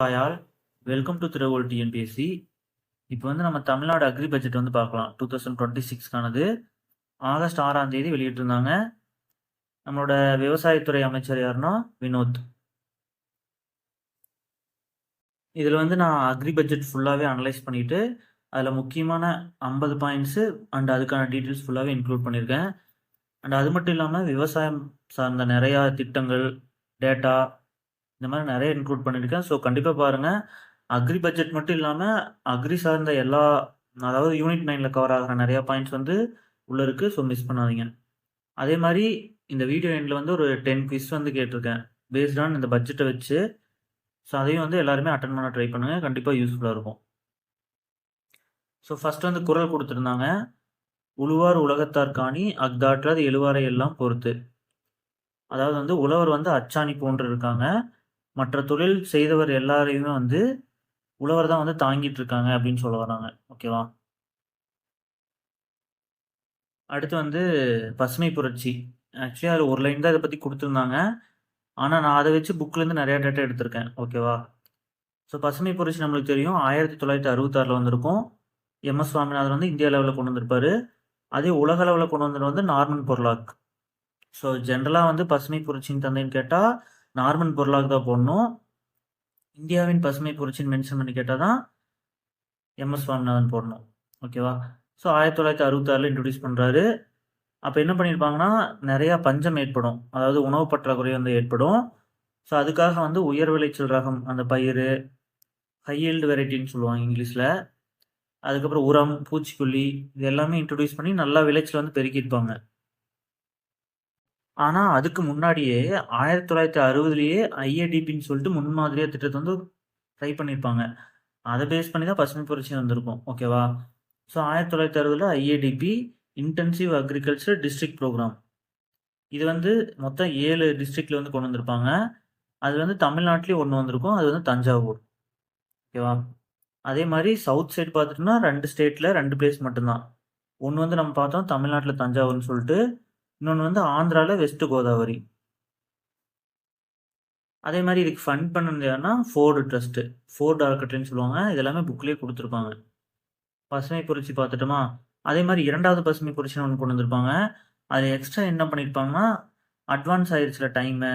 Hi all, welcome to திரவோல் TNPSC. இப்போ வந்து நம்ம தமிழ்நாடு அக்ரி பட்ஜெட் வந்து பார்க்கலாம். 2026க்கானது ஆகஸ்ட் 6ஆம் தேதி வெளியிட்டிருந்தாங்க. நம்மளோட விவசாயத்துறை அமைச்சர் யாருன்னா வினோத். இதில் வந்து நான் அக்ரி பட்ஜெட் ஃபுல்லாகவே அனலைஸ் பண்ணிவிட்டு அதில் முக்கியமான 50 பாயிண்ட்ஸு அண்ட் அதுக்கான டீட்டெயில்ஸ் ஃபுல்லாகவே இன்க்ளூட் பண்ணியிருக்கேன். அண்ட் அது மட்டும் இல்லாமல் விவசாயம் சார்ந்த நிறையா திட்டங்கள், டேட்டா இந்த மாதிரி நிறைய இன்க்ளூட் பண்ணியிருக்கேன். ஸோ கண்டிப்பாக பாருங்கள். அக்ரி பட்ஜெட் மட்டும் இல்லாமல் அக்ரி சார்ந்த எல்லா, அதாவது யூனிட் 9ல் கவர் ஆகிற நிறையா பாயிண்ட்ஸ் வந்து உள்ளே இருக்குது. ஸோ மிஸ் பண்ணாதீங்க. அதே மாதிரி இந்த வீடியோ எண்டில் வந்து ஒரு 10 குவிஸ் வந்து கேட்டிருக்கேன் பேஸ்ட் ஆன் இந்த பட்ஜெட்டை வச்சு. ஸோ அதையும் வந்து எல்லாருமே அட்டன் பண்ண ட்ரை பண்ணுங்கள். கண்டிப்பாக யூஸ்ஃபுல்லாக இருக்கும். ஸோ ஃபஸ்ட் வந்து குறள் கொடுத்துருந்தாங்க. உழுவார் உலகத்தார் காணி அஃதாற்றாது எழுவாரை எல்லாம் பொறுத்து. அதாவது வந்து உழவர் வந்து அச்சாணி போன்று இருக்காங்க, மற்ற தொழில் செய்தவர் எல்லாரையுமே வந்து உழவர் தான் வந்து தாங்கிட்டு இருக்காங்க அப்படின்னு சொல்ல வராங்க. ஓகேவா? அடுத்து வந்து பசுமை புரட்சி. ஆக்சுவலி அதில் ஒரு லைன் தான் இதை பற்றி கொடுத்துருந்தாங்க. ஆனால் நான் அதை வச்சு புக்லேருந்து நிறையா டேட்டா எடுத்திருக்கேன். ஓகேவா? ஸோ பசுமை புரட்சி நம்மளுக்கு தெரியும் 1966 வந்திருக்கும். எம்எஸ் சுவாமிநாதன் வந்து இந்தியா லெவலில் கொண்டு வந்திருப்பாரு. அதே உலக லெவலில் கொண்டு வந்தது வந்து நார்மன் பொர்லாக். ஸோ ஜென்ரலாக வந்து பசுமை புரட்சின்னு தந்தைன்னு கேட்டால் நார்மன் பொர்லாக் தான் போடணும். இந்தியாவின் பசுமை புரட்சின்னு மென்ஷன் பண்ணி கேட்டால் தான் எம்எஸ் சுவாமிநாதன் போடணும். ஓகேவா? ஸோ 1966 இன்ட்ரடியூஸ் பண்ணுறாரு. அப்போ என்ன பண்ணியிருப்பாங்கன்னா, நிறையா பஞ்சம் ஏற்படும். அதாவது உணவு பற்றாக்குறை வந்து ஏற்படும். ஸோ அதுக்காக வந்து உயர் விளைச்சல் ரகம் அந்த பயிர், ஹை ஈல்டு வெரைட்டின்னு சொல்லுவாங்க இங்கிலீஷில். அதுக்கப்புறம் உரம், பூச்சிக்கொல்லி இது எல்லாமே இன்ட்ரடியூஸ் பண்ணி நல்லா விளைச்சல் வந்து பெருக்கியிருப்பாங்க. ஆனால் அதுக்கு முன்னாடியே 1960லேயே ஐஏடிபின்னு சொல்லிட்டு முன்மாதிரியாக திட்டத்தை வந்து ட்ரை பண்ணியிருப்பாங்க. அதை பேஸ் பண்ணி தான் பசுமை புரட்சி வந்திருக்கும். ஓகேவா? ஸோ 1960ல் IADP intensive agriculture district programme. இது வந்து மொத்தம் 7 டிஸ்ட்ரிக்டில் வந்து கொண்டு வந்திருப்பாங்க. அது வந்து தமிழ்நாட்டிலேயே ஒன்று வந்திருக்கும். அது வந்து தஞ்சாவூர். ஓகேவா? அதே மாதிரி சவுத் சைடு பார்த்துட்டோம்னா 2 ஸ்டேட்டில் 2 பிளேஸ் மட்டும்தான். ஒன்று வந்து நம்ம பார்த்தோம் தமிழ்நாட்டில் தஞ்சாவூர்னு சொல்லிட்டு, இன்னொன்று வந்து ஆந்திராவில் வெஸ்ட் கோதாவரி. அதே மாதிரி இதுக்கு ஃபண்ட் பண்ணது யாருன்னா ஃபோர்டு ட்ரஸ்ட்டு, ஃபோர்டு அறக்கட்டளைன்னு சொல்லுவாங்க. இதெல்லாமே புக்லேயே கொடுத்துருப்பாங்க. பசுமை புரட்சி பார்த்துட்டோமா? அதே மாதிரி 2வது பசுமை புரட்சின்னு ஒன்று கொண்டு வந்திருப்பாங்க. அதில் எக்ஸ்ட்ரா என்ன பண்ணியிருப்பாங்கன்னா, அட்வான்ஸ் ஆயிடுச்சுல டைமு.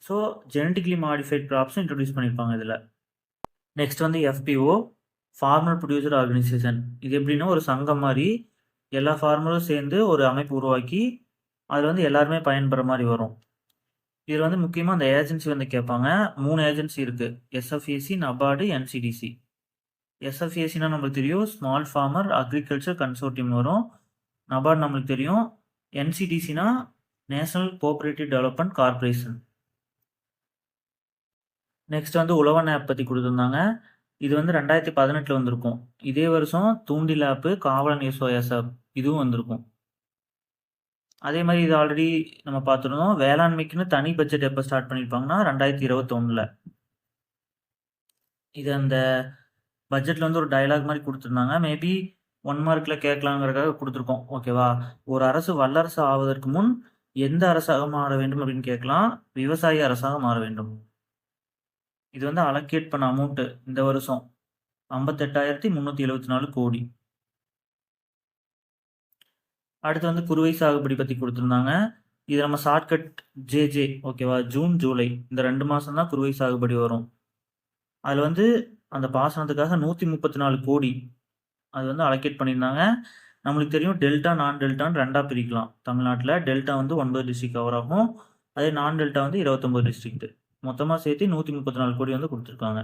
ஸோ ஜெனட்டிக்லி மாடிஃபைட் கிராப்ஸும் இன்ட்ரடியூஸ் பண்ணியிருப்பாங்க இதில். நெக்ஸ்ட் வந்து எஃபிஓ, ஃபார்மர் ப்ரொடியூசர் ஆர்கனைசேஷன். இது எப்படின்னா ஒரு சங்கம் மாதிரி எல்லா ஃபார்மரும் சேர்ந்து ஒரு அமைப்பு உருவாக்கி அதில் வந்து எல்லாருமே பயன்பெற மாதிரி வரும். இதில் வந்து முக்கியமாக அந்த ஏஜென்சி வந்து கேட்பாங்க. 3 ஏஜென்சி இருக்குது. SFAC, NABARD, NCDC. எஸ்எஃப்ஏசினா நம்மளுக்கு தெரியும் ஸ்மால் ஃபார்மர் அக்ரிகல்ச்சர் கன்சோர்டியம் வரும். நபார்டு நம்மளுக்கு தெரியும். என்சிடிசினா national cooperative development corporation. Next வந்து உழவன் ஆப் பற்றி கொடுத்துருந்தாங்க. இது வந்து 2018 வந்திருக்கும். இதே வருஷம் தூண்டில் ஆப்பு, காவலன் எஸ்ஓஎஸ் ஆப் இதுவும் வந்திருக்கும். அதே மாதிரி இது ஆல்ரெடி நம்ம பார்த்துருந்தோம். வேளாண்மைக்குன்னு தனி பட்ஜெட் எப்போ ஸ்டார்ட் பண்ணியிருப்பாங்கன்னா 2021. இது அந்த பட்ஜெட்டில் வந்து ஒரு டயலாக் மாதிரி கொடுத்துருந்தாங்க. மேபி 1 மார்க்கில் கேட்கலாங்கிறதுக்காக கொடுத்துருக்கோம். ஓகேவா? ஒரு அரசு வல்லரசு ஆவதற்கு முன் எந்த அரசாக மாற வேண்டும் அப்படின்னு கேட்கலாம். விவசாய அரசாக மாற வேண்டும். இது வந்து அலோகேட் பண்ண அமௌண்ட்டு இந்த வருஷம் 58,374 கோடி. அடுத்து வந்து குறுவை சாகுபடி பற்றி கொடுத்துருந்தாங்க. இது நம்ம ஷார்ட்கட் ஜேஜே. ஓகேவா? ஜூன், ஜூலை இந்த 2 மாதம் தான் குறுவை சாகுபடி வரும். அதில் வந்து அந்த பாசனத்துக்காக 134 கோடி அது வந்து அலோகேட் பண்ணியிருந்தாங்க. நம்மளுக்கு தெரியும் டெல்டா, நான் டெல்டான்னு 2ஆக பிரிக்கலாம். தமிழ்நாட்டில் டெல்டா வந்து 9 டிஸ்ட்ரிக்ட் கவர் ஆகும். அதே நான் டெல்டா வந்து 29 டிஸ்ட்ரிக்ட். மொத்தமாக சேர்த்து 134 கோடி வந்து கொடுத்துருக்காங்க.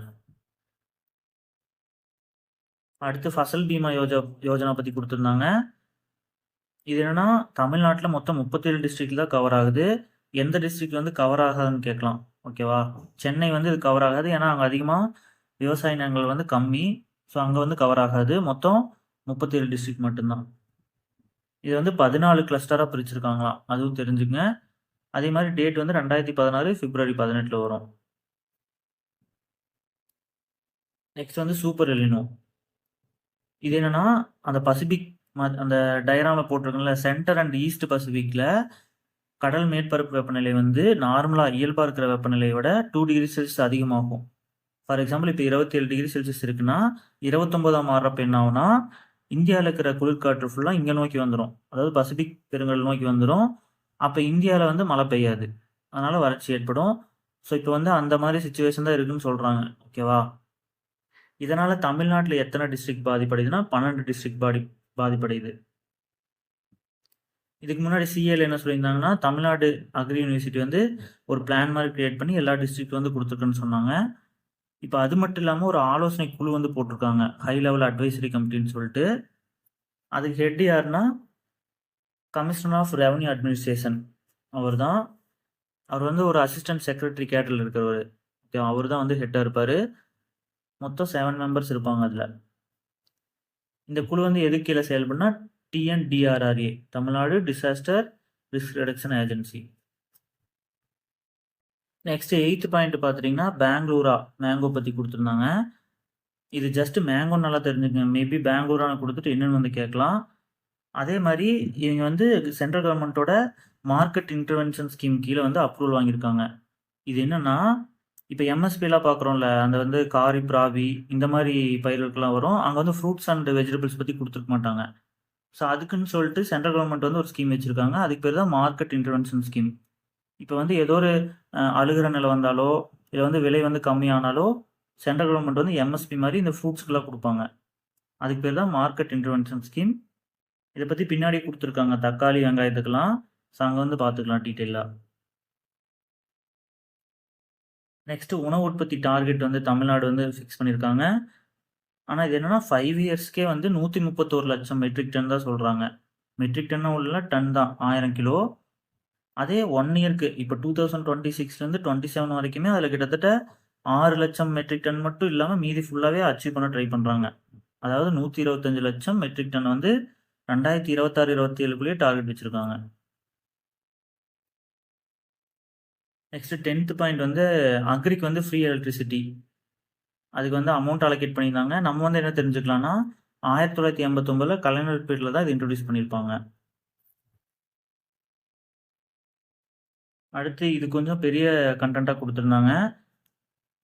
அடுத்து ஃபசல் பீமா யோஜனா பற்றி கொடுத்துருந்தாங்க. இது என்னன்னா தமிழ்நாட்டில் மொத்தம் 37 டிஸ்ட்ரிக்ட் தான் கவர் ஆகுது. எந்த டிஸ்ட்ரிக்ட் வந்து கவர் ஆகாதுன்னு கேட்கலாம். ஓகேவா? சென்னை வந்து இது கவர் ஆகாது. ஏன்னா அங்கே அதிகமாக விவசாய நிலங்கள் வந்து கம்மி. ஸோ அங்கே வந்து கவர் ஆகாது. மொத்தம் 37 டிஸ்ட்ரிக்ட் மட்டும்தான். இது வந்து 14 கிளஸ்டராக பிரிச்சிருக்காங்களாம். அதுவும் தெரிஞ்சுங்க. அதே மாதிரி டேட் வந்து 2016 பிப்ரவரி 18 வரும். நெக்ஸ்ட் வந்து சூப்பர் எலினோ. இது என்னன்னா அந்த பசிபிக் அந்த டயராமில் போட்டிருக்கோம்ல, சென்டர் அண்ட் ஈஸ்ட் பசிபிக்கில் கடல் மேற்பரப்பு வெப்பநிலை வந்து நார்மலாக இயல்பாக இருக்கிற வெப்பநிலையை விட 2 டிகிரி செல்சியஸ் அதிகமாகும். ஃபார் எக்ஸாம்பிள் இப்போ 27°C இருக்குன்னா 29 மாறுறப்ப என்ன ஆகும்னா இந்தியாவில் இருக்கிற குளிர்காற்று ஃபுல்லாக இங்கே நோக்கி வந்துடும், அதாவது பசிபிக் பெருங்கடல் நோக்கி வந்துடும். அப்போ இந்தியாவில் வந்து மழை பெய்யாது, அதனால வறட்சி ஏற்படும். ஸோ இப்போ வந்து அந்த மாதிரி சுச்சுவேஷன் தான் இருக்குன்னு சொல்கிறாங்க. ஓகேவா? இதனால தமிழ்நாட்டில் எத்தனை டிஸ்ட்ரிக்ட் பாதிப்படையுதுன்னா 12 டிஸ்ட்ரிக்ட் பாதிப்படையுது. இதுக்கு முன்னாடி சிஏல என்ன சொல்லியிருந்தாங்கன்னா தமிழ்நாடு அக்ரி யூனிவர்சிட்டி வந்து ஒரு பிளான் மாதிரி கிரியேட் பண்ணி எல்லா டிஸ்ட்ரிக்ட் வந்து கொடுத்துருக்குன்னு சொன்னாங்க. இப்போ அது மட்டும் இல்லாமல் ஒரு ஆலோசனை குழு வந்து போட்டிருக்காங்க, ஹை லெவல் அட்வைசரி கமிட்டின்னு சொல்லிட்டு. அதுக்கு ஹெட் யாருன்னா கமிஷனர் ஆஃப் ரெவன்யூ அட்மினிஸ்ட்ரேஷன். அவர் வந்து ஒரு அசிஸ்டன்ட் செக்ரட்டரி கேட்டரில் இருக்கிறவர். அவர் தான் வந்து ஹெட்டாக இருப்பார். மொத்தம் 7 மெம்பர்ஸ் இருப்பாங்க அதில். இந்த குழு வந்து எது கீழே செயல்படுனா TNDRRA, Tamil Nadu disaster risk reduction agency. Next 8th point பார்த்துட்டிங்கன்னா பெங்களூரா மேங்கோ பற்றி கொடுத்துருந்தாங்க. இது ஜஸ்ட் மேங்கோ நல்லா தெரிஞ்சுக்கங்க, மேபி பெங்களூரான கொடுத்துட்டு என்னென்னு வந்து கேட்கலாம். அதே மாதிரி இவங்க வந்து சென்ட்ரல் கவர்மெண்ட்டோட மார்க்கெட் இன்டர்வென்ஷன் ஸ்கீம் கீழே வந்து அப்ரூவல் வாங்கியிருக்காங்க. இது என்னென்னா இப்போ எம்எஸ்பிலாம் பார்க்குறோம்ல, அந்த வந்து காரிப் ராவி இந்த மாதிரி பயிர்களுக்கெல்லாம் வரும். அங்கே வந்து ஃப்ரூட்ஸ் அண்ட் வெஜிடபிள்ஸ் பற்றி கொடுத்துருக்க மாட்டாங்க. ஸோ அதுக்குன்னு சொல்லிட்டு சென்ட்ரல் கவர்மெண்ட் வந்து ஒரு ஸ்கீம் வச்சுருக்காங்க. அதுக்கு பேர் தான் மார்க்கெட் இன்டர்வென்ஷன் ஸ்கீம். இப்போ வந்து ஏதோ ஒரு அழுகிற நிலை வந்தாலோ இல்லை வந்து விலை வந்து கம்மியானாலோ சென்ட்ரல் கவர்மெண்ட் வந்து எம்எஸ்பி மாதிரி இந்த ஃப்ரூட்ஸ்க்கெல்லாம் கொடுப்பாங்க. அதுக்கு பேர் தான் மார்க்கெட் இன்டர்வென்ஷன் ஸ்கீம். இதை பற்றி பின்னாடி கொடுத்துருக்காங்க தக்காளி வெங்காயத்துக்கெல்லாம். ஸோ அங்கே வந்து பார்த்துக்கலாம் டீட்டெயிலாக. நெக்ஸ்ட்டு உணவு உற்பத்தி டார்கெட் வந்து தமிழ்நாடு வந்து ஃபிக்ஸ் பண்ணியிருக்காங்க. ஆனால் இது என்னென்னா 5 இயர்ஸ்க்கே வந்து 131 லட்சம் மெட்ரிக் டன் தான் சொல்கிறாங்க. மெட்ரிக் டன்னா உள்ள டன் தான் 1000 கிலோ. அதே 1 இயர்க்கு இப்போ 2026லேருந்து 27 வரைக்குமே அதில் கிட்டத்தட்ட 6 லட்சம் மெட்ரிக் டன் மட்டும் இல்லாமல் மீதி ஃபுல்லாகவே அச்சீவ் பண்ண ட்ரை பண்ணுறாங்க. அதாவது 125 லட்சம் மெட்ரிக் டன் வந்து 2026-27 டார்கெட் வச்சுருக்காங்க. நெக்ஸ்ட் 10th பாயிண்ட் வந்து அக்ரிக்கு வந்து ஃப்ரீ எலக்ட்ரிசிட்டி, அதுக்கு வந்து அமௌண்ட் அலோகேட் பண்ணியிருந்தாங்க. நம்ம வந்து என்ன தெரிஞ்சுக்கலாம்னா 1989 கலைஞர் பீரியடில் தான் இது இன்ட்ரடியூஸ் பண்ணியிருப்பாங்க. அடுத்து இது கொஞ்சம் பெரிய கண்டென்ட்டாக கொடுத்துருந்தாங்க.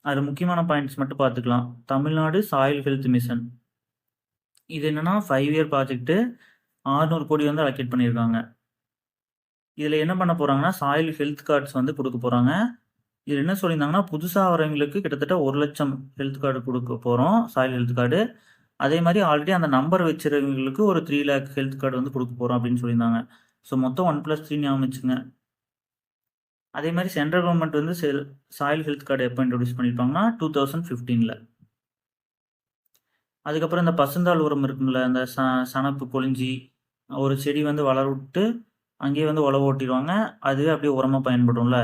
அதில் முக்கியமான பாயிண்ட்ஸ் மட்டும் பார்த்துக்கலாம். தமிழ்நாடு சாயில் ஹெல்த் மிஷன், இது என்னென்னா 5 இயர் ப்ராஜெக்ட்டு 600 கோடி வந்து அலோகேட் பண்ணியிருக்காங்க. இதில் என்ன பண்ண போகிறாங்கன்னா சாயில் ஹெல்த் கார்ட்ஸ் வந்து கொடுக்க போகிறாங்க. இதில் என்ன சொல்லியிருந்தாங்கன்னா புதுசாக வரவங்களுக்கு கிட்டத்தட்ட 1 லட்சம் ஹெல்த் கார்டு கொடுக்க போகிறோம், சாயில் ஹெல்த் கார்டு. அதே மாதிரி ஆல்ரெடி அந்த நம்பர் வச்சுருவங்களுக்கு ஒரு 3 லேக் ஹெல்த் கார்டு வந்து கொடுக்க போகிறோம் அப்படின்னு சொல்லியிருந்தாங்க. ஸோ மொத்தம் 1+3 ஞாபகம் வச்சுங்க. அதே மாதிரி சென்ட்ரல் கவர்மெண்ட் வந்து சாயில் ஹெல்த் கார்டு எப்போ இன்ட்ரடியூஸ் பண்ணியிருப்பாங்கன்னா 2015. அதுக்கப்புறம் இந்த பசுந்தாள் உரம் இருக்குங்கள, அந்த சணப்பு கொழிஞ்சி ஒரு செடி வந்து வளர விட்டு அங்கேயே வந்து உழவு ஓட்டிடுவாங்க, அதுவே அப்படியே உரமாக பயன்படும்ல.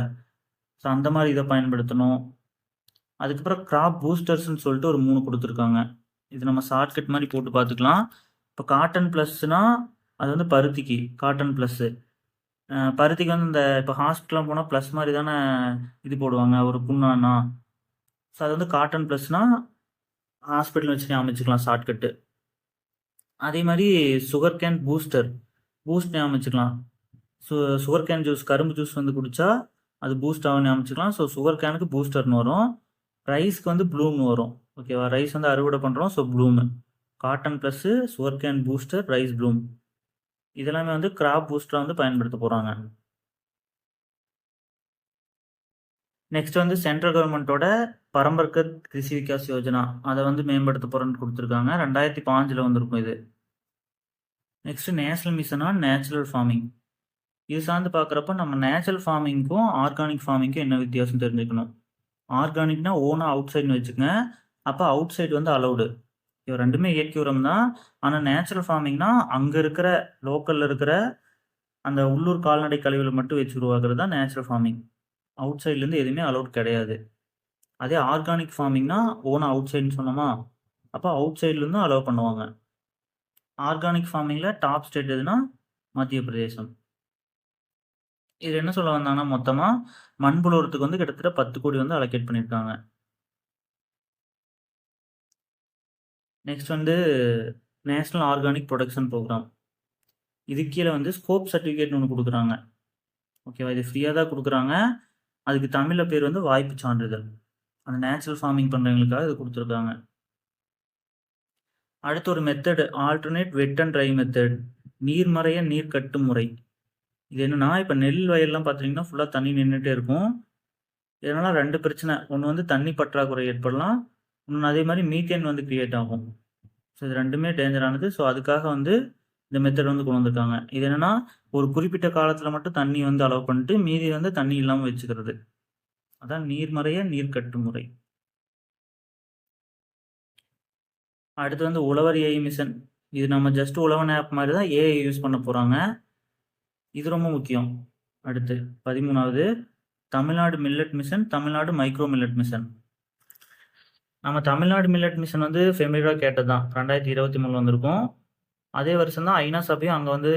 ஸோ அந்த மாதிரி இதை பயன்படுத்தணும். அதுக்கப்புறம் கிராப் பூஸ்டர்ஸ்ன்னு சொல்லிட்டு ஒரு 3 கொடுத்துருக்காங்க. இது நம்ம ஷார்ட்கட் மாதிரி போட்டு பார்த்துக்கலாம். இப்போ காட்டன் ப்ளஸ்னால் அது வந்து பருத்திக்கு காட்டன் ப்ளஸ்ஸு. பருத்திக்கு வந்து இந்த இப்போ ஹாஸ்பிட்டலாம் போனால் ப்ளஸ் மாதிரி தானே இது போடுவாங்க ஒரு புண்ணானா. ஸோ அது வந்து காட்டன் ப்ளஸ்னால் ஹாஸ்பிட்டல் வச்சு அமைச்சுக்கலாம் ஷார்ட்கட்டு. அதே மாதிரி சுகர் கேன் பூஸ்ட் அமைச்சுக்கலாம். சுகர் கேன் ஜூஸ், கரும்பு ஜூஸ் வந்து குடித்தா அது பூஸ்ட் ஆகும்னு அமைச்சுக்கலாம். ஸோ சுகர் கேனுக்கு பூஸ்டர்னு வரும். ரைஸ்க்கு வந்து ப்ளூம்னு வரும். ஓகேவா? ரைஸ் வந்து அறுவடை பண்ணுறோம், so ப்ளூமு. Cotton plus, sugar cane booster, rice Bloom, இதெல்லாமே வந்து கிராப் பூஸ்டராக வந்து பயன்படுத்த போகிறாங்க. நெக்ஸ்ட் வந்து சென்ட்ரல் கவர்மெண்ட்டோட பரம்பர்கத் கிருஷி விகாஸ் யோஜனா, அதை வந்து மேம்படுத்த போகிறோன்னு கொடுத்துருக்காங்க. 2005 வந்திருக்கும் இது. Next national mission on natural farming. இது சார்ந்து பார்க்குறப்ப நம்ம நேச்சுரல் ஃபார்மிங்க்கும் ஆர்கானிக் ஃபார்மிங்க்கும் என்ன வித்தியாசம் தெரிஞ்சுக்கணும். ஆர்கானிக்னா ஓனாக அவுட் சைட்னு வச்சுக்கோங்க, அப்போ அவுட் சைடு வந்து அலௌடு. இது ரெண்டுமே இயற்கை உரம் தான். ஆனால் நேச்சுரல் ஃபார்மிங்னா அங்கே இருக்கிற லோக்கலில் இருக்கிற அந்த உள்ளூர் கால்நடை கழிவுகளை மட்டும் வச்சு உருவாக்குறது தான் நேச்சுரல் ஃபார்மிங். அவுட் சைட்லேருந்து எதுவுமே அலௌட் கிடையாது. அதே ஆர்கானிக் ஃபார்மிங்னா ஓனாக அவுட் சைடுன்னு சொன்னோமா, அப்போ அவுட் சைட்லேருந்து அலோவ் பண்ணுவாங்க. ஆர்கானிக் ஃபார்மிங்கில் டாப் ஸ்டேட் எதுனா மத்திய பிரதேசம். இது என்ன சொல்ல வந்தாங்கன்னா மொத்தமாக மண்புழு உரத்துக்கு வந்து கிட்டத்தட்ட 10 கோடி வந்து அலோகேட் பண்ணியிருக்காங்க. நெக்ஸ்ட் வந்து நேஷ்னல் ஆர்கானிக் ப்ரொடக்ஷன் ப்ரோக்ராம். இது கீழே வந்து ஸ்கோப் சர்டிஃபிகேட்னு ஒன்று கொடுக்குறாங்க. ஓகேவா? இது ஃப்ரீயாக தான் கொடுக்குறாங்க. அதுக்கு தமிழில் பேர் வந்து வாய்ப்பு சான்றிதழ். அந்த நேச்சுரல் ஃபார்மிங் பண்ணுறவங்களுக்காக இது கொடுத்துருக்காங்க. அடுத்து ஒரு method alternate wet and dry method, நீர்மறைய நீர் கட்டும் முறை. இது என்னன்னா, இப்போ நெல் வயல்லாம் பார்த்தீங்கன்னா ஃபுல்லாக தண்ணி நின்றுட்டே இருக்கும். இதனால் 2 பிரச்சனை. ஒன்று வந்து தண்ணி பற்றாக்குறை ஏற்படலாம், இன்னொன்று அதே மாதிரி மீத்தேன் வந்து கிரியேட் ஆகும். ஸோ இது ரெண்டுமே டேஞ்சரானது. ஸோ அதுக்காக வந்து இந்த மெத்தட் வந்து கொண்டு வந்திருக்காங்க. இது என்னன்னா, ஒரு குறிப்பிட்ட காலத்தில் மட்டும் தண்ணி வந்து அலோவ் பண்ணிட்டு மீதி வந்து தண்ணி இல்லாமல் வச்சுக்கிறது. அதான் நீர்மறைய நீர் கட்டும் முறை. அடுத்து வந்து உழவர் ஏஐ மிஷன். இது நம்ம ஜஸ்ட் உழவன் ஆப் மாதிரி தான் ஏஐ யூஸ் பண்ண போகிறாங்க. இது ரொம்ப முக்கியம். அடுத்து 13வது Tamil Nadu millet mission, Tamil Nadu micro millet mission. நம்ம தமிழ்நாடு மில்லட் மிஷன் வந்து ஃபெமிலியராக கேட்டது தான். 2023 வந்திருக்கும். அதே வருஷம் தான் ஐநா சபையும் அங்கே வந்து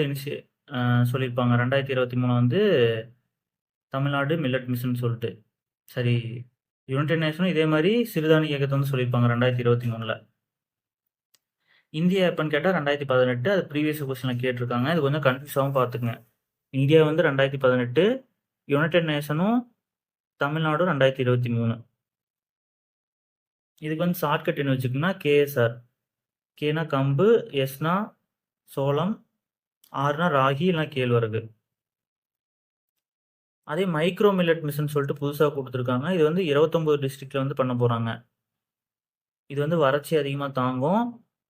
சொல்லியிருப்பாங்க 2023 வந்து தமிழ்நாடு மில்லட் மிஷன் சொல்லிட்டு. சரி, யுனைடெட் நேஷனும் இதே மாதிரி சிறுதானிய இயக்கத்தை வந்து சொல்லியிருப்பாங்க 2023. இந்தியா எப்போன்னு கேட்டால் 2018. அது ப்ரீவியஸ் கொஸ்டினில் கேட்டிருக்காங்க. இது கொஞ்சம் கன்ஃபியூஸாகவும் பார்த்துக்குங்க. இந்தியா வந்து 2018, யுனைடெட் நேஷனும் தமிழ்நாடும் 2023. இதுக்கு வந்து ஷார்ட்கட் என்ன வச்சுக்கோங்கன்னா கேஎஸ்ஆர். கேனா கம்பு, எஸ்னா சோளம், ஆர்னா ராகி இல்லைனா கேழ்வரகு. அதே மைக்ரோ மில்லட் மிஷன் சொல்லிட்டு புதுசாக கொடுத்துருக்காங்க. இது வந்து 29 டிஸ்ட்ரிக்டில் வந்து பண்ண போகிறாங்க. இது வந்து வறட்சி அதிகமாக தாங்கும்.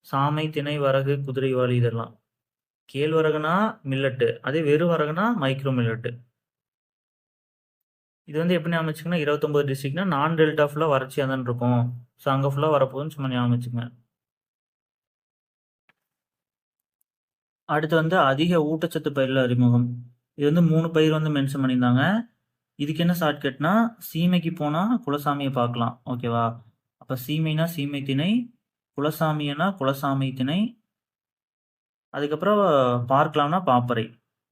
சாமை, திணை, வரகு, குதிரைவாளி இதெல்லாம். கேழ்வரகுனா மில்லட்டு, அதே வெறும் வரகுனா மைக்ரோ மில்லட்டு. இது வந்து எப்படி ஞாபகம் வச்சுக்கோங்கன்னா 29 டிஸ்ட்ரிக்ட்னா நான் டெல்டா ஃபுல்லாக வறட்சியாக தான் இருக்கும். ஸோ அங்கே ஃபுல்லாக வரப்போகுதுன்னு சும்மா ஞாபகம் வச்சுக்கோங்க. அடுத்து வந்து அதிக ஊட்டச்சத்து பயிரில் அறிமுகம். இது வந்து 3 பயிர் வந்து மென்ஷன் பண்ணியிருந்தாங்க. இதுக்கு என்ன ஷார்ட்கட்னா சீமைக்கு போனால் குலசாமியை பார்க்கலாம். ஓகேவா? அப்போ சீமைனா சீமை திணை, குலசாமினா குலசாமி திணை, அதுக்கப்புறம் பார்க்கலாம்னா பாப்பரை.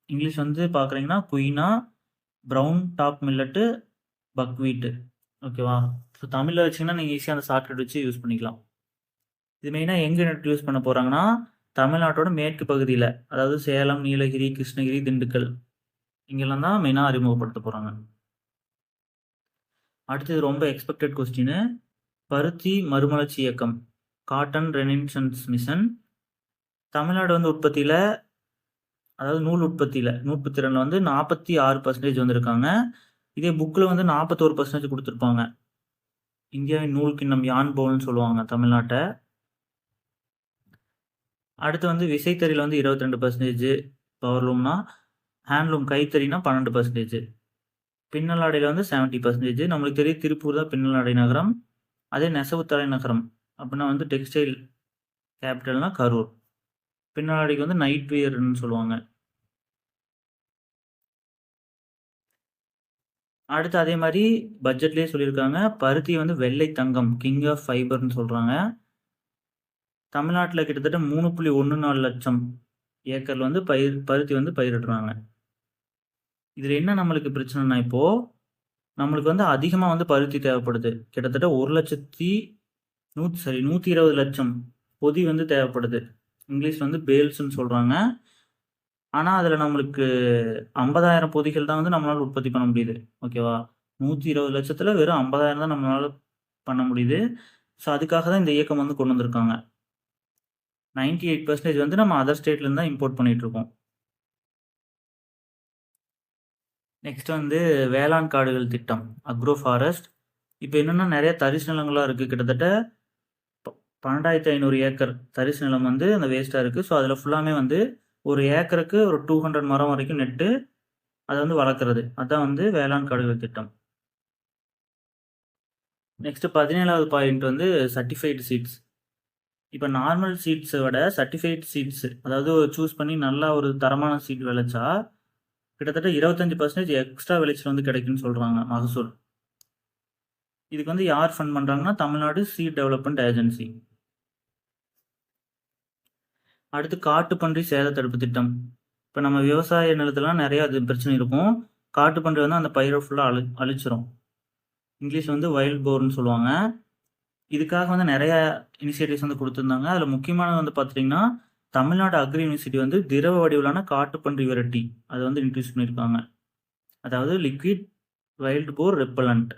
இங்கிலீஷ் வந்து பார்க்குறீங்கன்னா குயினா, ப்ரௌன் டாப் மில்லட்டு, பக்வீட்டு. ஓகேவா? ஸோ தமிழில் வச்சிங்கன்னா நீங்கள் ஈஸியாக அந்த ஷார்ட்கட் வச்சு யூஸ் பண்ணிக்கலாம். இது மெயினாக எங்கே நெட் யூஸ் பண்ண போகிறாங்கன்னா தமிழ்நாட்டோட மேற்கு பகுதியில், அதாவது சேலம், நீலகிரி, கிருஷ்ணகிரி, திண்டுக்கல் இங்கெல்லாம் தான் மெயினாக அறிமுகப்படுத்த போகிறாங்க. அடுத்தது ரொம்ப எக்ஸ்பெக்டட் கொஸ்டின், பருத்தி மறுமலர்ச்சி இயக்கம், காட்டன் ரெனின்சன்ஸ் மிஷன். தமிழ்நாடு வந்து உற்பத்தியில், அதாவது நூல் உற்பத்தியில் 132 வந்து 46% வந்திருக்காங்க. இதே புக்கில் வந்து 41% கொடுத்துருப்பாங்க. இந்தியாவின் நூல் கிண்ணம் யான் போல்னு சொல்லுவாங்க தமிழ்நாட்டை. அடுத்து வந்து விசைத்தறியில் வந்து 22%, பவர்லூம்னா, ஹேண்ட்லூம் கைத்தறினா 12%, பின்னலாடையில் வந்து 70%. நம்மளுக்கு தெரியும் திருப்பூர் தான் பின்னலாடை நகரம். அதே நெசவு தலைநகரம் அப்படின்னா வந்து டெக்ஸ்டைல் கேபிட்டல்னா கரூர். பின்னலாடைக்கு வந்து நைட் வியர்னு சொல்லுவாங்க. அடுத்து அதே மாதிரி பட்ஜெட்லேயே சொல்லியிருக்காங்க, பருத்தி வந்து வெள்ளை தங்கம், கிங் ஆஃப் ஃபைபர்னு சொல்கிறாங்க. தமிழ்நாட்டில் கிட்டத்தட்ட 3.14 லட்சம் ஏக்கரில் வந்து பருத்தி வந்து பயிரிடுறாங்க. இதில் என்ன நம்மளுக்கு பிரச்சனைனா, இப்போது நம்மளுக்கு வந்து அதிகமாக வந்து பருத்தி தேவைப்படுது. கிட்டத்தட்ட 120 லட்சம் பொதி வந்து தேவைப்படுது. இங்கிலீஷ் வந்து பேல்ஸ்ன்னு சொல்கிறாங்க. ஆனால் அதில் நம்மளுக்கு 50,000 பொதிகள் தான் வந்து நம்மளால் உற்பத்தி பண்ண முடியுது. ஓகேவா? 120 லட்சத்தில் வெறும் 50,000 தான் நம்மளால் பண்ண முடியுது. ஸோ அதுக்காக தான் இந்த இயக்கம் வந்து கொண்டு வந்திருக்காங்க. 98% வந்து நம்ம அதர் ஸ்டேட்லேருந்து தான் இம்போர்ட் பண்ணிகிட்ருக்கோம். நெக்ஸ்ட் வந்து வேளாண் காடுகள் திட்டம், அக்ரோ ஃபாரஸ்ட். இப்போ என்னென்னா நிறைய தரிசு நிலங்களாக இருக்குது. கிட்டத்தட்ட 12,500 ஏக்கர் தரிசு நிலம் வந்து அந்த வேஸ்ட்டாக இருக்குது. ஸோ அதில் ஃபுல்லாமே வந்து ஒரு ஏக்கருக்கு ஒரு 200 மரம் வரைக்கும் நெட்டு அதை வந்து வளர்க்குறது. அதுதான் வந்து வேளாண் காடுகள் திட்டம். நெக்ஸ்ட் 17வது பாயிண்ட் வந்து சர்டிஃபைடு சீட்ஸ். இப்போ நார்மல் சீட்ஸை விட சர்டிஃபைடு சீட்ஸ், அதாவது சூஸ் பண்ணி நல்லா ஒரு தரமான சீட் விளைச்சா கிட்டத்தட்ட 25% எக்ஸ்ட்ரா விளைச்சல் வந்து கிடைக்குன்னு சொல்கிறாங்க மகசூல். இதுக்கு வந்து யார் ஃபண்ட் பண்ணுறாங்கன்னா தமிழ்நாடு சீட் டெவலப்மெண்ட் ஏஜென்சி. அடுத்து காட்டுப்பன்றி சேத தடுப்பு திட்டம். இப்போ நம்ம விவசாய நிலத்துலாம் நிறையா அது பிரச்சனை இருக்கும். காட்டுப்பன்றி வந்து அந்த பயிரை ஃபுல்லாக அழிச்சிரும். இங்கிலீஷ் வந்து வைல்ட் போர்னு சொல்லுவாங்க. இதுக்காக வந்து நிறைய இனிஷியேட்டிவ்ஸ் வந்து கொடுத்துருந்தாங்க. அதில் முக்கியமானது வந்து பார்த்துட்டிங்கன்னா தமிழ்நாடு அக்ரி யூனிவர்சிட்டி வந்து திரவ வடிவிலான காட்டுப்பன்றி விரட்டி அதை வந்து இன்ட்ரடியூஸ் பண்ணியிருக்காங்க. அதாவது லிக்விட் வைல்ட் போர் ரெப்பலண்ட்.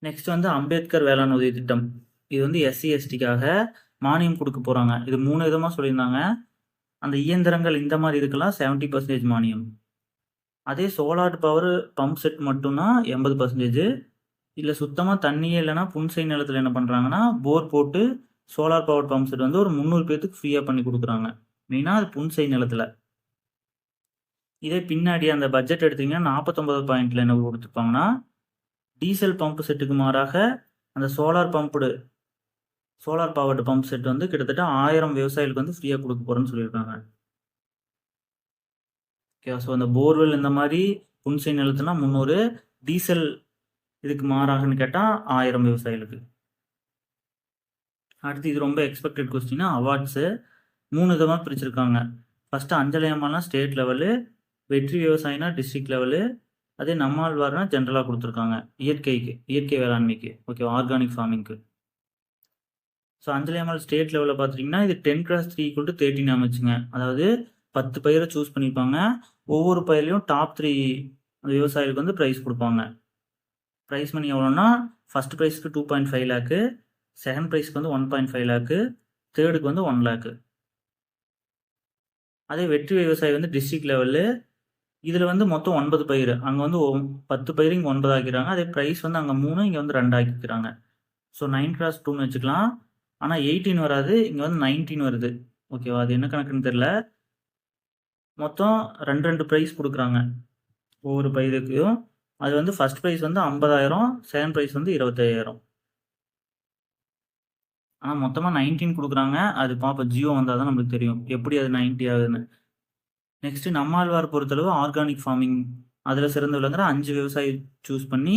நெக்ஸ்ட் வந்து அம்பேத்கர் வேளாண் உதவி திட்டம். இது வந்து எஸ்சி எஸ்டிக்காக மானியம் கொடுக்க போறாங்க. இது 3 விதமா சொல்லியிருந்தாங்க. அந்த இயந்திரங்கள் இந்த மாதிரி இதுக்கெல்லாம் 70% மானியம். அதே சோலார் பவர் பம்ப் செட் மட்டும்னா 80%. இல்ல சுத்தமா தண்ணியே இல்லைன்னா புன்செய் நிலத்துல என்ன பண்றாங்கன்னா போர் போட்டு சோலார் பவர் பம்ப் செட் வந்து ஒரு 300 பேத்துக்கு ஃப்ரீயா பண்ணி கொடுக்குறாங்க. மெயினா அது புன்செய் நிலத்துல. இதே பின்னாடி அந்த பட்ஜெட் எடுத்தீங்கன்னா 49 பாயிண்ட்ல என்ன கொடுத்துருப்பாங்கன்னா டீசல் பம்ப் செட்டுக்கு மாறாக அந்த சோலார் பவர்டு பம்ப் செட் வந்து கிட்டத்தட்ட 1000 விவசாயிகளுக்கு வந்து ஃப்ரீயா கொடுக்க போறேன்னு சொல்லியிருக்காங்க. ஓகே, ஸோ அந்த போர்வெல் இந்த மாதிரி புன்செய் நிலத்துனா 300, டீசல் இதுக்கு மாறாகன்னு கேட்டால் 1000 விவசாயிகளுக்கு. அடுத்து இது ரொம்ப எக்ஸ்பெக்டட் கொஸ்டின். அவார்ட்ஸு 3 விதமாக பிரிச்சிருக்காங்க. ஃபஸ்ட்டு அஞ்சலி அம்மாலாம் ஸ்டேட் லெவலு, வெற்றி விவசாயினா டிஸ்ட்ரிக்ட் லெவலு, அதே நம்மாழ்வார்னா ஜென்ரலாக கொடுத்துருக்காங்க இயற்கை வேளாண்மைக்கு, ஓகே, ஆர்கானிக் ஃபார்மிங்க்கு. ஸோ அஞ்சலி அம்மாள் ஸ்டேட் லெவலில் பார்த்துட்டிங்கன்னா இது 10x3 = 13 அமைச்சுங்க. அதாவது 10 பயிரை சூஸ் பண்ணியிருப்பாங்க. ஒவ்வொரு பயிர்லையும் டாப் 3 விவசாயிகளுக்கு வந்து ப்ரைஸ் கொடுப்பாங்க. ப்ரைஸ் மணி எவ்வளோன்னா ஃபஸ்ட் ப்ரைஸ்க்கு 2.5 லேக்கு, செகண்ட் ப்ரைஸ்க்கு வந்து 1.5 லேக்கு, தேர்டுக்கு வந்து 1 லேக்கு. அதே வெற்றி விவசாயி வந்து டிஸ்ட்ரிக்ட் லெவலு, இதில் வந்து மொத்தம் 9 பயிர், அங்கே வந்து 10 பயிர் இங்கே 9 ஆக்கிக்கிறாங்க. அதே ப்ரைஸ் வந்து அங்கே 3, இங்கே வந்து 2 ஆக்கிக்கிறாங்க. ஸோ 9x2ன்னு வச்சுக்கலாம். ஆனால் 18 வராது, இங்கே வந்து 19 வருது. ஓகேவா, அது என்ன கணக்குன்னு தெரில. மொத்தம் 2 ப்ரைஸ் கொடுக்குறாங்க ஒவ்வொரு பயிருக்கும். அது வந்து ஃபர்ஸ்ட் ப்ரைஸ் வந்து 50,000, செகண்ட் ப்ரைஸ் வந்து 25,000. ஆனால் மொத்தமாக 19 கொடுக்குறாங்க. அது பார்ப்போம், ஜியோ வந்தால் தான் நம்மளுக்கு தெரியும் எப்படி அது 90 ஆகுதுன்னு. நெக்ஸ்ட் நம்மாழ்வார் பொறுத்தளவு ஆர்கானிக் ஃபார்மிங் அதில் சிறந்து விளங்குற 5 விவசாயி சூஸ் பண்ணி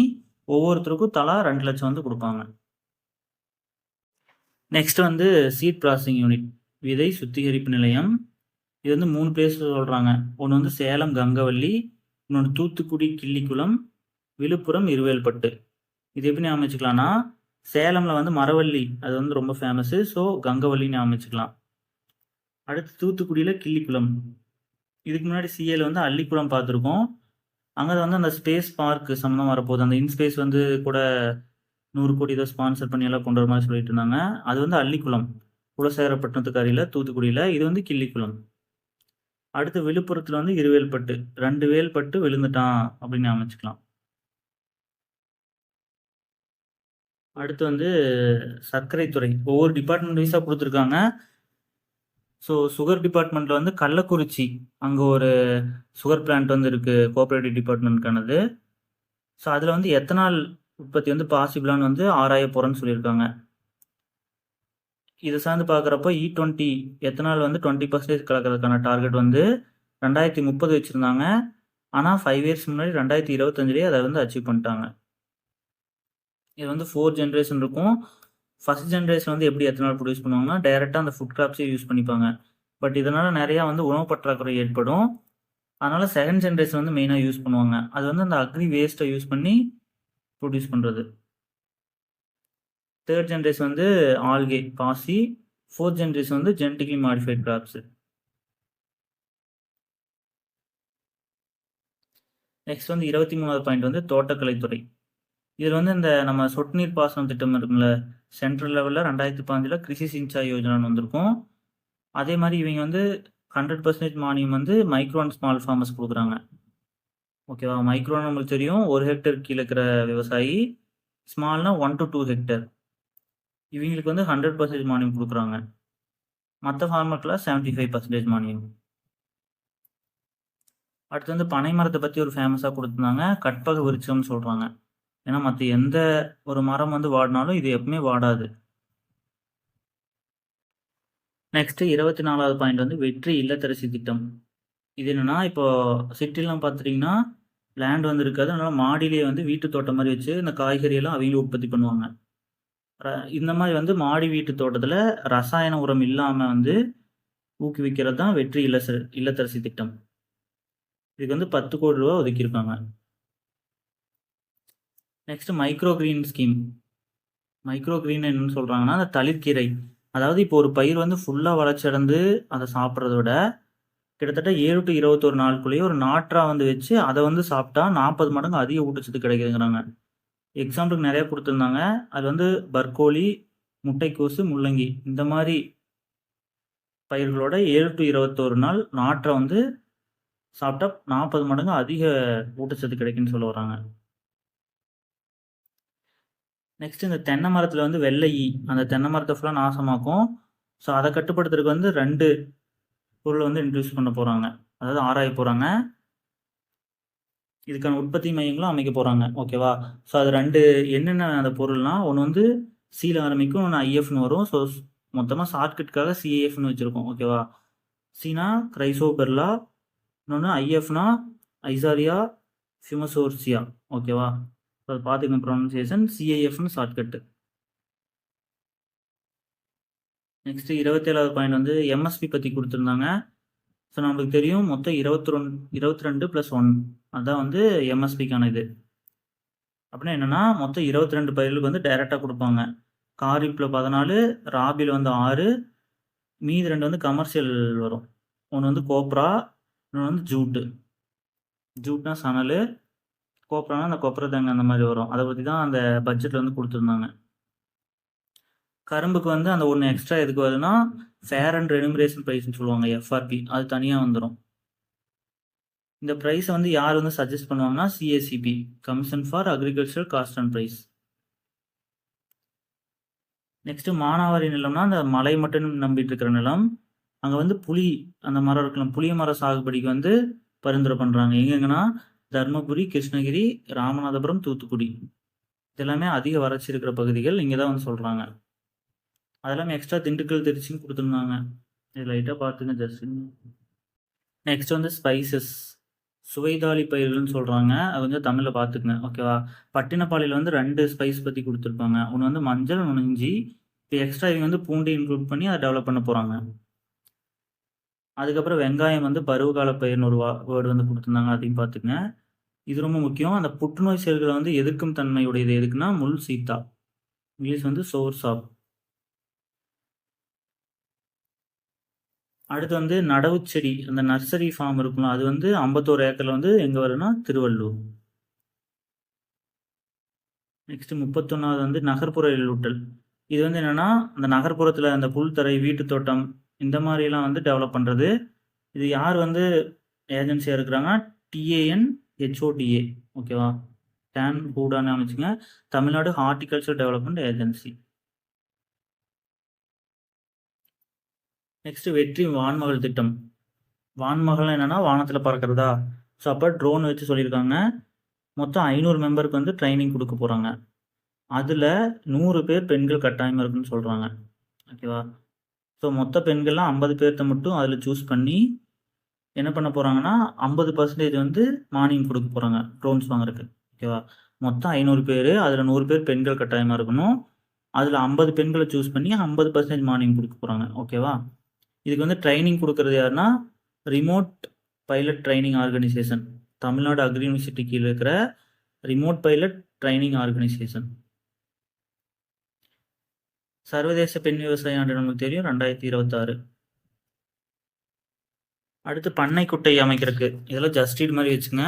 ஒவ்வொருத்தருக்கும் தலா 2 லட்சம் வந்து கொடுப்பாங்க. நெக்ஸ்ட் வந்து சீட் ப்ராசஸிங் யூனிட், விதை சுத்திகரிப்பு நிலையம். இது வந்து 3 பிளேஸ் சொல்கிறாங்க. ஒன்று வந்து சேலம் கங்கவள்ளி, இன்னொன்று தூத்துக்குடி கிள்ளிக்குளம், விழுப்புரம் இருவேல்பட்டு. இது எப்படி அமைச்சுக்கலாம்னா சேலமில் வந்து மரவள்ளி அது வந்து ரொம்ப ஃபேமஸ்ஸு, ஸோ கங்கவள்ளின்னு அமைச்சுக்கலாம். அடுத்து தூத்துக்குடியில் கிள்ளிக்குளம். இதுக்கு முன்னாடி சிஏல வந்து அள்ளிக்குளம் பார்த்துருக்கோம். அங்கே வந்து அந்த ஸ்பேஸ் பார்க் சம்மந்தம் வரப்போகுது. அந்த இன்ஸ்பேஸ் வந்து கூட 100 கோடி ஏதோ ஸ்பான்சர் பண்ணி எல்லாம் கொண்டு வர மாதிரி சொல்லிட்டு இருந்தாங்க. அது வந்து அள்ளிக்குளம், குலசேகரப்பட்டினத்துக்கு அருகில் தூத்துக்குடியில். இது வந்து கிள்ளிக்குளம். அடுத்து விழுப்புரத்தில் வந்து இருவேல்பட்டு, 2 வேல்பட்டு விழுந்துட்டான் அப்படின்னு அமைச்சுக்கலாம். அடுத்து வந்து சர்க்கரைத்துறை, ஒவ்வொரு டிபார்ட்மெண்ட் வைஸாக கொடுத்துருக்காங்க. ஸோ சுகர் டிபார்ட்மெண்ட்டில் வந்து கள்ளக்குறிச்சி, அங்கே ஒரு சுகர் பிளான்ட் வந்து இருக்குது, கோஆப்ரேட்டிவ் டிபார்ட்மெண்ட்கானது. ஸோ அதில் வந்து எத்தனால் உற்பத்தி வந்து பாசிபிளான்னு வந்து ஆராய போகிறேன்னு சொல்லியிருக்காங்க. இதை சார்ந்து பார்க்குறப்போ E20 எத்தனால் வந்து 20% கலக்கிறதுக்கான டார்கெட் வந்து 2030 வச்சுருந்தாங்க. ஆனால் 5 இயர்ஸ் முன்னாடி 2025 அதை வந்து அச்சீவ் பண்ணிட்டாங்க. இது வந்து 4 ஜென்ரேஷன் இருக்கும். ஃபர்ஸ்ட் ஜென்ரேஷன் வந்து எப்படி எத்தனால் ப்ரொடியூஸ் பண்ணுவாங்கன்னா டைரெக்டாக அந்த ஃபுட் கிராப்ஸே யூஸ் பண்ணிப்பாங்க. பட் இதனால் நிறையா வந்து உணவு பற்றாக்குறை ஏற்படும். அதனால் செகண்ட் ஜென்ரேஷன் வந்து மெயினாக யூஸ் பண்ணுவாங்க. அது வந்து அந்த அக்ரி வேஸ்ட்டை யூஸ் பண்ணி ப்ரொடியூஸ் பண்ணுறது. தேர்ட் ஜென்ரேஷன் வந்து ஆல்கே பாசி, ஃபோர்த் ஜென்ரேஷன் வந்து ஜெனட்டிக்கலி மாடிஃபைட் கிராப்ஸு. நெக்ஸ்ட் வந்து 23வது பாயிண்ட் வந்து தோட்டக்கலைத்துறை. இதில் வந்து இந்த நம்ம சொட்டு நீர் பாசனம் திட்டம் இருக்குங்கள, சென்ட்ரல் லெவலில் 2015 கிருஷி சிஞ்சாய் யோஜனான்னு வந்திருக்கும். அதே மாதிரி இவங்க வந்து 100% மானியம் வந்து மைக்ரோ அண்ட் ஸ்மால் ஃபார்மர்ஸ் கொடுக்குறாங்க. ஓகேவா, மைக்ரோன்னு நம்மளுக்கு தெரியும், 1 ஹெக்டர் கீழே இருக்கிற விவசாயி. ஸ்மால்னா 1 to 2 ஹெக்டர். இவங்களுக்கு வந்து 100% மானியம் கொடுக்குறாங்க. மற்ற ஃபார்மர்க்கெலாம் 75% மானியம். அடுத்து வந்து பனை மரத்தை பற்றி ஒரு ஃபேமஸாக கொடுத்துருந்தாங்க, கற்பக விருட்சம்னு சொல்கிறாங்க. ஏன்னா மற்ற எந்த ஒரு மரம் வந்து வாடினாலும் இது எப்பவுமே வாடாது. நெக்ஸ்ட் 24வது பாயிண்ட் வந்து வெற்றி இல்லத்தரசி திட்டம். இது என்னன்னா, இப்போ சிட்டிலாம் பார்த்துட்டிங்கன்னா லேண்ட் வந்து இருக்காது, அதனால மாடியிலேயே வந்து வீட்டு தோட்டம் மாதிரி வச்சு இந்த காய்கறியெல்லாம் அவங்களே உற்பத்தி பண்ணுவாங்க. இந்த மாதிரி வந்து மாடி வீட்டு தோட்டத்தில் ரசாயன உரம் இல்லாமல் வந்து ஊக்குவிக்கிறது தான் வெற்றி இல்லத்தரசி திட்டம். இதுக்கு வந்து 10 கோடி ரூபா ஒதுக்கியிருக்காங்க. Next micro green scheme. Micro green என்னன்னு சொல்கிறாங்கன்னா அந்த தளிர்கீரை. அதாவது இப்போ ஒரு பயிர் வந்து ஃபுல்லாக வளர்ச்சி அடைந்து அதை சாப்பிட்றத விட கிட்டத்தட்ட 7 to 21 நாளுக்குள்ளேயே ஒரு நாற்றா வந்து வச்சு அதை வந்து சாப்பிட்டா 40 மடங்கு அதிக ஊட்டச்சத்து கிடைக்குதுங்கிறாங்க. எக்ஸாம்பிளுக்கு நிறையா கொடுத்துருந்தாங்க. அது வந்து பர்கோலி, முட்டைக்கோசு, முள்ளங்கி இந்த மாதிரி பயிர்களோட 7 to 21 நாள் நாற்றை வந்து சாப்பிட்டா 40 மடங்கு அதிக ஊட்டச்சத்து கிடைக்குன்னு சொல்ல வராங்க. நெக்ஸ்ட் இந்த தென்னை மரத்தில் வந்து வெள்ளை ஈ அந்த தென்னை மரத்தை ஃபுல்லாக நாசமாக்கும். ஸோ அதை கட்டுப்படுத்துறதுக்கு வந்து 2 பொருளை வந்து இன்ட்ரடியூஸ் பண்ண போகிறாங்க, அதாவது ஆராய போகிறாங்க. இதுக்கான உற்பத்தி மையங்களும் அமைக்க போகிறாங்க. ஓகேவா? ஸோ அது 2 என்னென்ன அந்த பொருள்னால், ஒன்று வந்து சியில் ஆரம்பிக்கும், ஒன்று ஐஎஃப்னு வரும். ஸோ மொத்தமாக ஷார்ட்கட்காக சிஏஎஃப்னு வச்சுருக்கோம். ஓகேவா? சீனா கிரைசோபெர்லா, இன்னொன்று ஐஎஃப்னா ஐசாரியா ஃபியூமசோர்சியா. ஓகேவா? ஸோ அது பார்த்துக்கங்க ப்ரொனன்சியேஷன். சிஐஎஃப்னு ஷார்ட்கட்டு. நெக்ஸ்ட்டு 27வது பாயிண்ட் வந்து எம்எஸ்பி பற்றி கொடுத்துருந்தாங்க. ஸோ நம்மளுக்கு தெரியும் மொத்தம் 22 + 1 அதுதான் வந்து எம்எஸ்பிக்கான இது. அப்படின்னா என்னென்னா மொத்தம் 22 பயிர்களுக்கு வந்து டைரெக்டாக கொடுப்பாங்க. காரிப்பில் 14, ராபியில் வந்து 6, மீதி 2 வந்து கமர்ஷியல் வரும். ஒன்று வந்து கோப்ரா, இன்னொன்று வந்து ஜூட்டு. ஜூட்னா சணல், கோப்ரானா அந்த கொப்பரை தேங்காய் அந்த மாதிரி வரும். அதை பற்றி தான் அந்த பட்ஜெட்டில் வந்து கொடுத்துருந்தாங்க. கரும்புக்கு வந்து அந்த ஒன்று எக்ஸ்ட்ரா எதுக்கு வருதுன்னா ஃபேர் அண்ட் ரெனுமரேஷன் ப்ரைஸ்ன்னு சொல்லுவாங்க, எஃப்ஆர்பி. அது தனியாக வந்துடும். இந்த ப்ரைஸை வந்து யார் வந்து சஜஸ்ட் பண்ணுவாங்கன்னா CACP, commission for agriculture cost and price. Next மானாவாரி நிலம்னா அந்த மலை மட்டும் நம்பிட்டு இருக்கிற நிலம். அங்கே வந்து புளி அந்த மரம் இருக்கலாம், புளிய மர சாகுபடிக்கு வந்து பரிந்துரை பண்ணுறாங்க. எங்கெங்கன்னா தர்மபுரி, கிருஷ்ணகிரி, ராமநாதபுரம், தூத்துக்குடி. இதெல்லாமே அதிக வறட்சி இருக்கிற பகுதிகள். இங்கே தான் வந்து சொல்கிறாங்க. அதெல்லாமே எக்ஸ்ட்ரா திண்டுக்கல், திருச்சின்னு கொடுத்துருந்தாங்க. இது லைட்டாக பார்த்துங்க ஜஸ்ட். நெக்ஸ்ட் வந்து ஸ்பைசஸ், சுவைதாளி பயிர்கள்னு சொல்கிறாங்க. அது கொஞ்சம் தமிழில் பார்த்துக்குங்க. ஓகேவா? பட்டினப்பாளையில் வந்து 2 ஸ்பைஸ் பற்றி கொடுத்துருப்பாங்க. ஒன்று வந்து மஞ்சள், ஒன்று இஞ்சி. இப்போ எக்ஸ்ட்ரா இவங்க வந்து பூண்டை இன்க்ளூட் பண்ணி அதை டெவலப் பண்ண போகிறாங்க. அதுக்கப்புறம் வெங்காயம் வந்து பருவகால பயிர்னு ஒரு வேர்டு வந்து கொடுத்துருந்தாங்க, அதையும் பார்த்துக்குங்க. இது ரொம்ப முக்கியம். அந்த புற்றுநோய் செல்களை வந்து எதிர்க்கும் தன்மையுடையது எதுக்குன்னா முள் சீத்தா, இங்கிலீஷ் வந்து சோர்ஸ் ஆஃப். அடுத்து வந்து நடவு செடி, அந்த நர்சரி ஃபார்ம் இருக்கும்ல, அது வந்து 51 ஏக்கரில் வந்து எங்கே வரும்னா திருவள்ளூர். நெக்ஸ்ட் 31வது வந்து நகர்ப்புற எழிலூட்டல். இது வந்து என்னென்னா அந்த நகர்ப்புறத்தில் அந்த புல்தரை, வீட்டு தோட்டம் இந்த மாதிரிலாம் வந்து டெவலப் பண்ணுறது. இது யார் வந்து ஏஜென்சியாக இருக்கிறாங்கன்னா TANHOTA. ஓகேவா? Tan ஹூடான்னு அமைச்சுங்க, Tamil Nadu horticulture development agency. Next வெற்றி வான்மகள் திட்டம். வான்மகள் என்னன்னா வானத்தில் பறக்கிறதா. ஸோ அப்போ ட்ரோன் வச்சு சொல்லியிருக்காங்க. மொத்தம் 500 மெம்பருக்கு வந்து ட்ரைனிங் கொடுக்க போகிறாங்க. அதில் 100 பேர் பெண்கள் கட்டாயமாக இருக்குன்னு சொல்கிறாங்க. ஓகேவா? ஸோ மொத்த பெண்கள்லாம் 50 பேர்த்த மட்டும் அதில் சூஸ் பண்ணி என்ன பண்ண போகிறாங்கன்னா 50% வந்து மானியம் கொடுக்க போகிறாங்க ட்ரோன்ஸ் வாங்குறதுக்கு. ஓகேவா? மொத்தம் 500 பேர், அதில் 100 பேர் பெண்கள் கட்டாயமாக இருக்கணும். அதில் 50 பெண்களை சூஸ் பண்ணி 50% மானியம் கொடுக்க போகிறாங்க. ஓகேவா? இதுக்கு வந்து ட்ரைனிங் கொடுக்குறது யாருன்னா remote pilot training organisation, Tamil Nadu agri university கீழே இருக்கிற ரிமோட் பைலட் ட்ரைனிங் ஆர்கனைசேஷன். சர்வதேச பெண் விவசாய ஆண்டு நமக்கு தெரியும் 2026. அடுத்து பண்ணை குட்டை அமைக்கிறதுக்கு இதெல்லாம் ஜஸ்டிட் மாதிரி வச்சுங்க.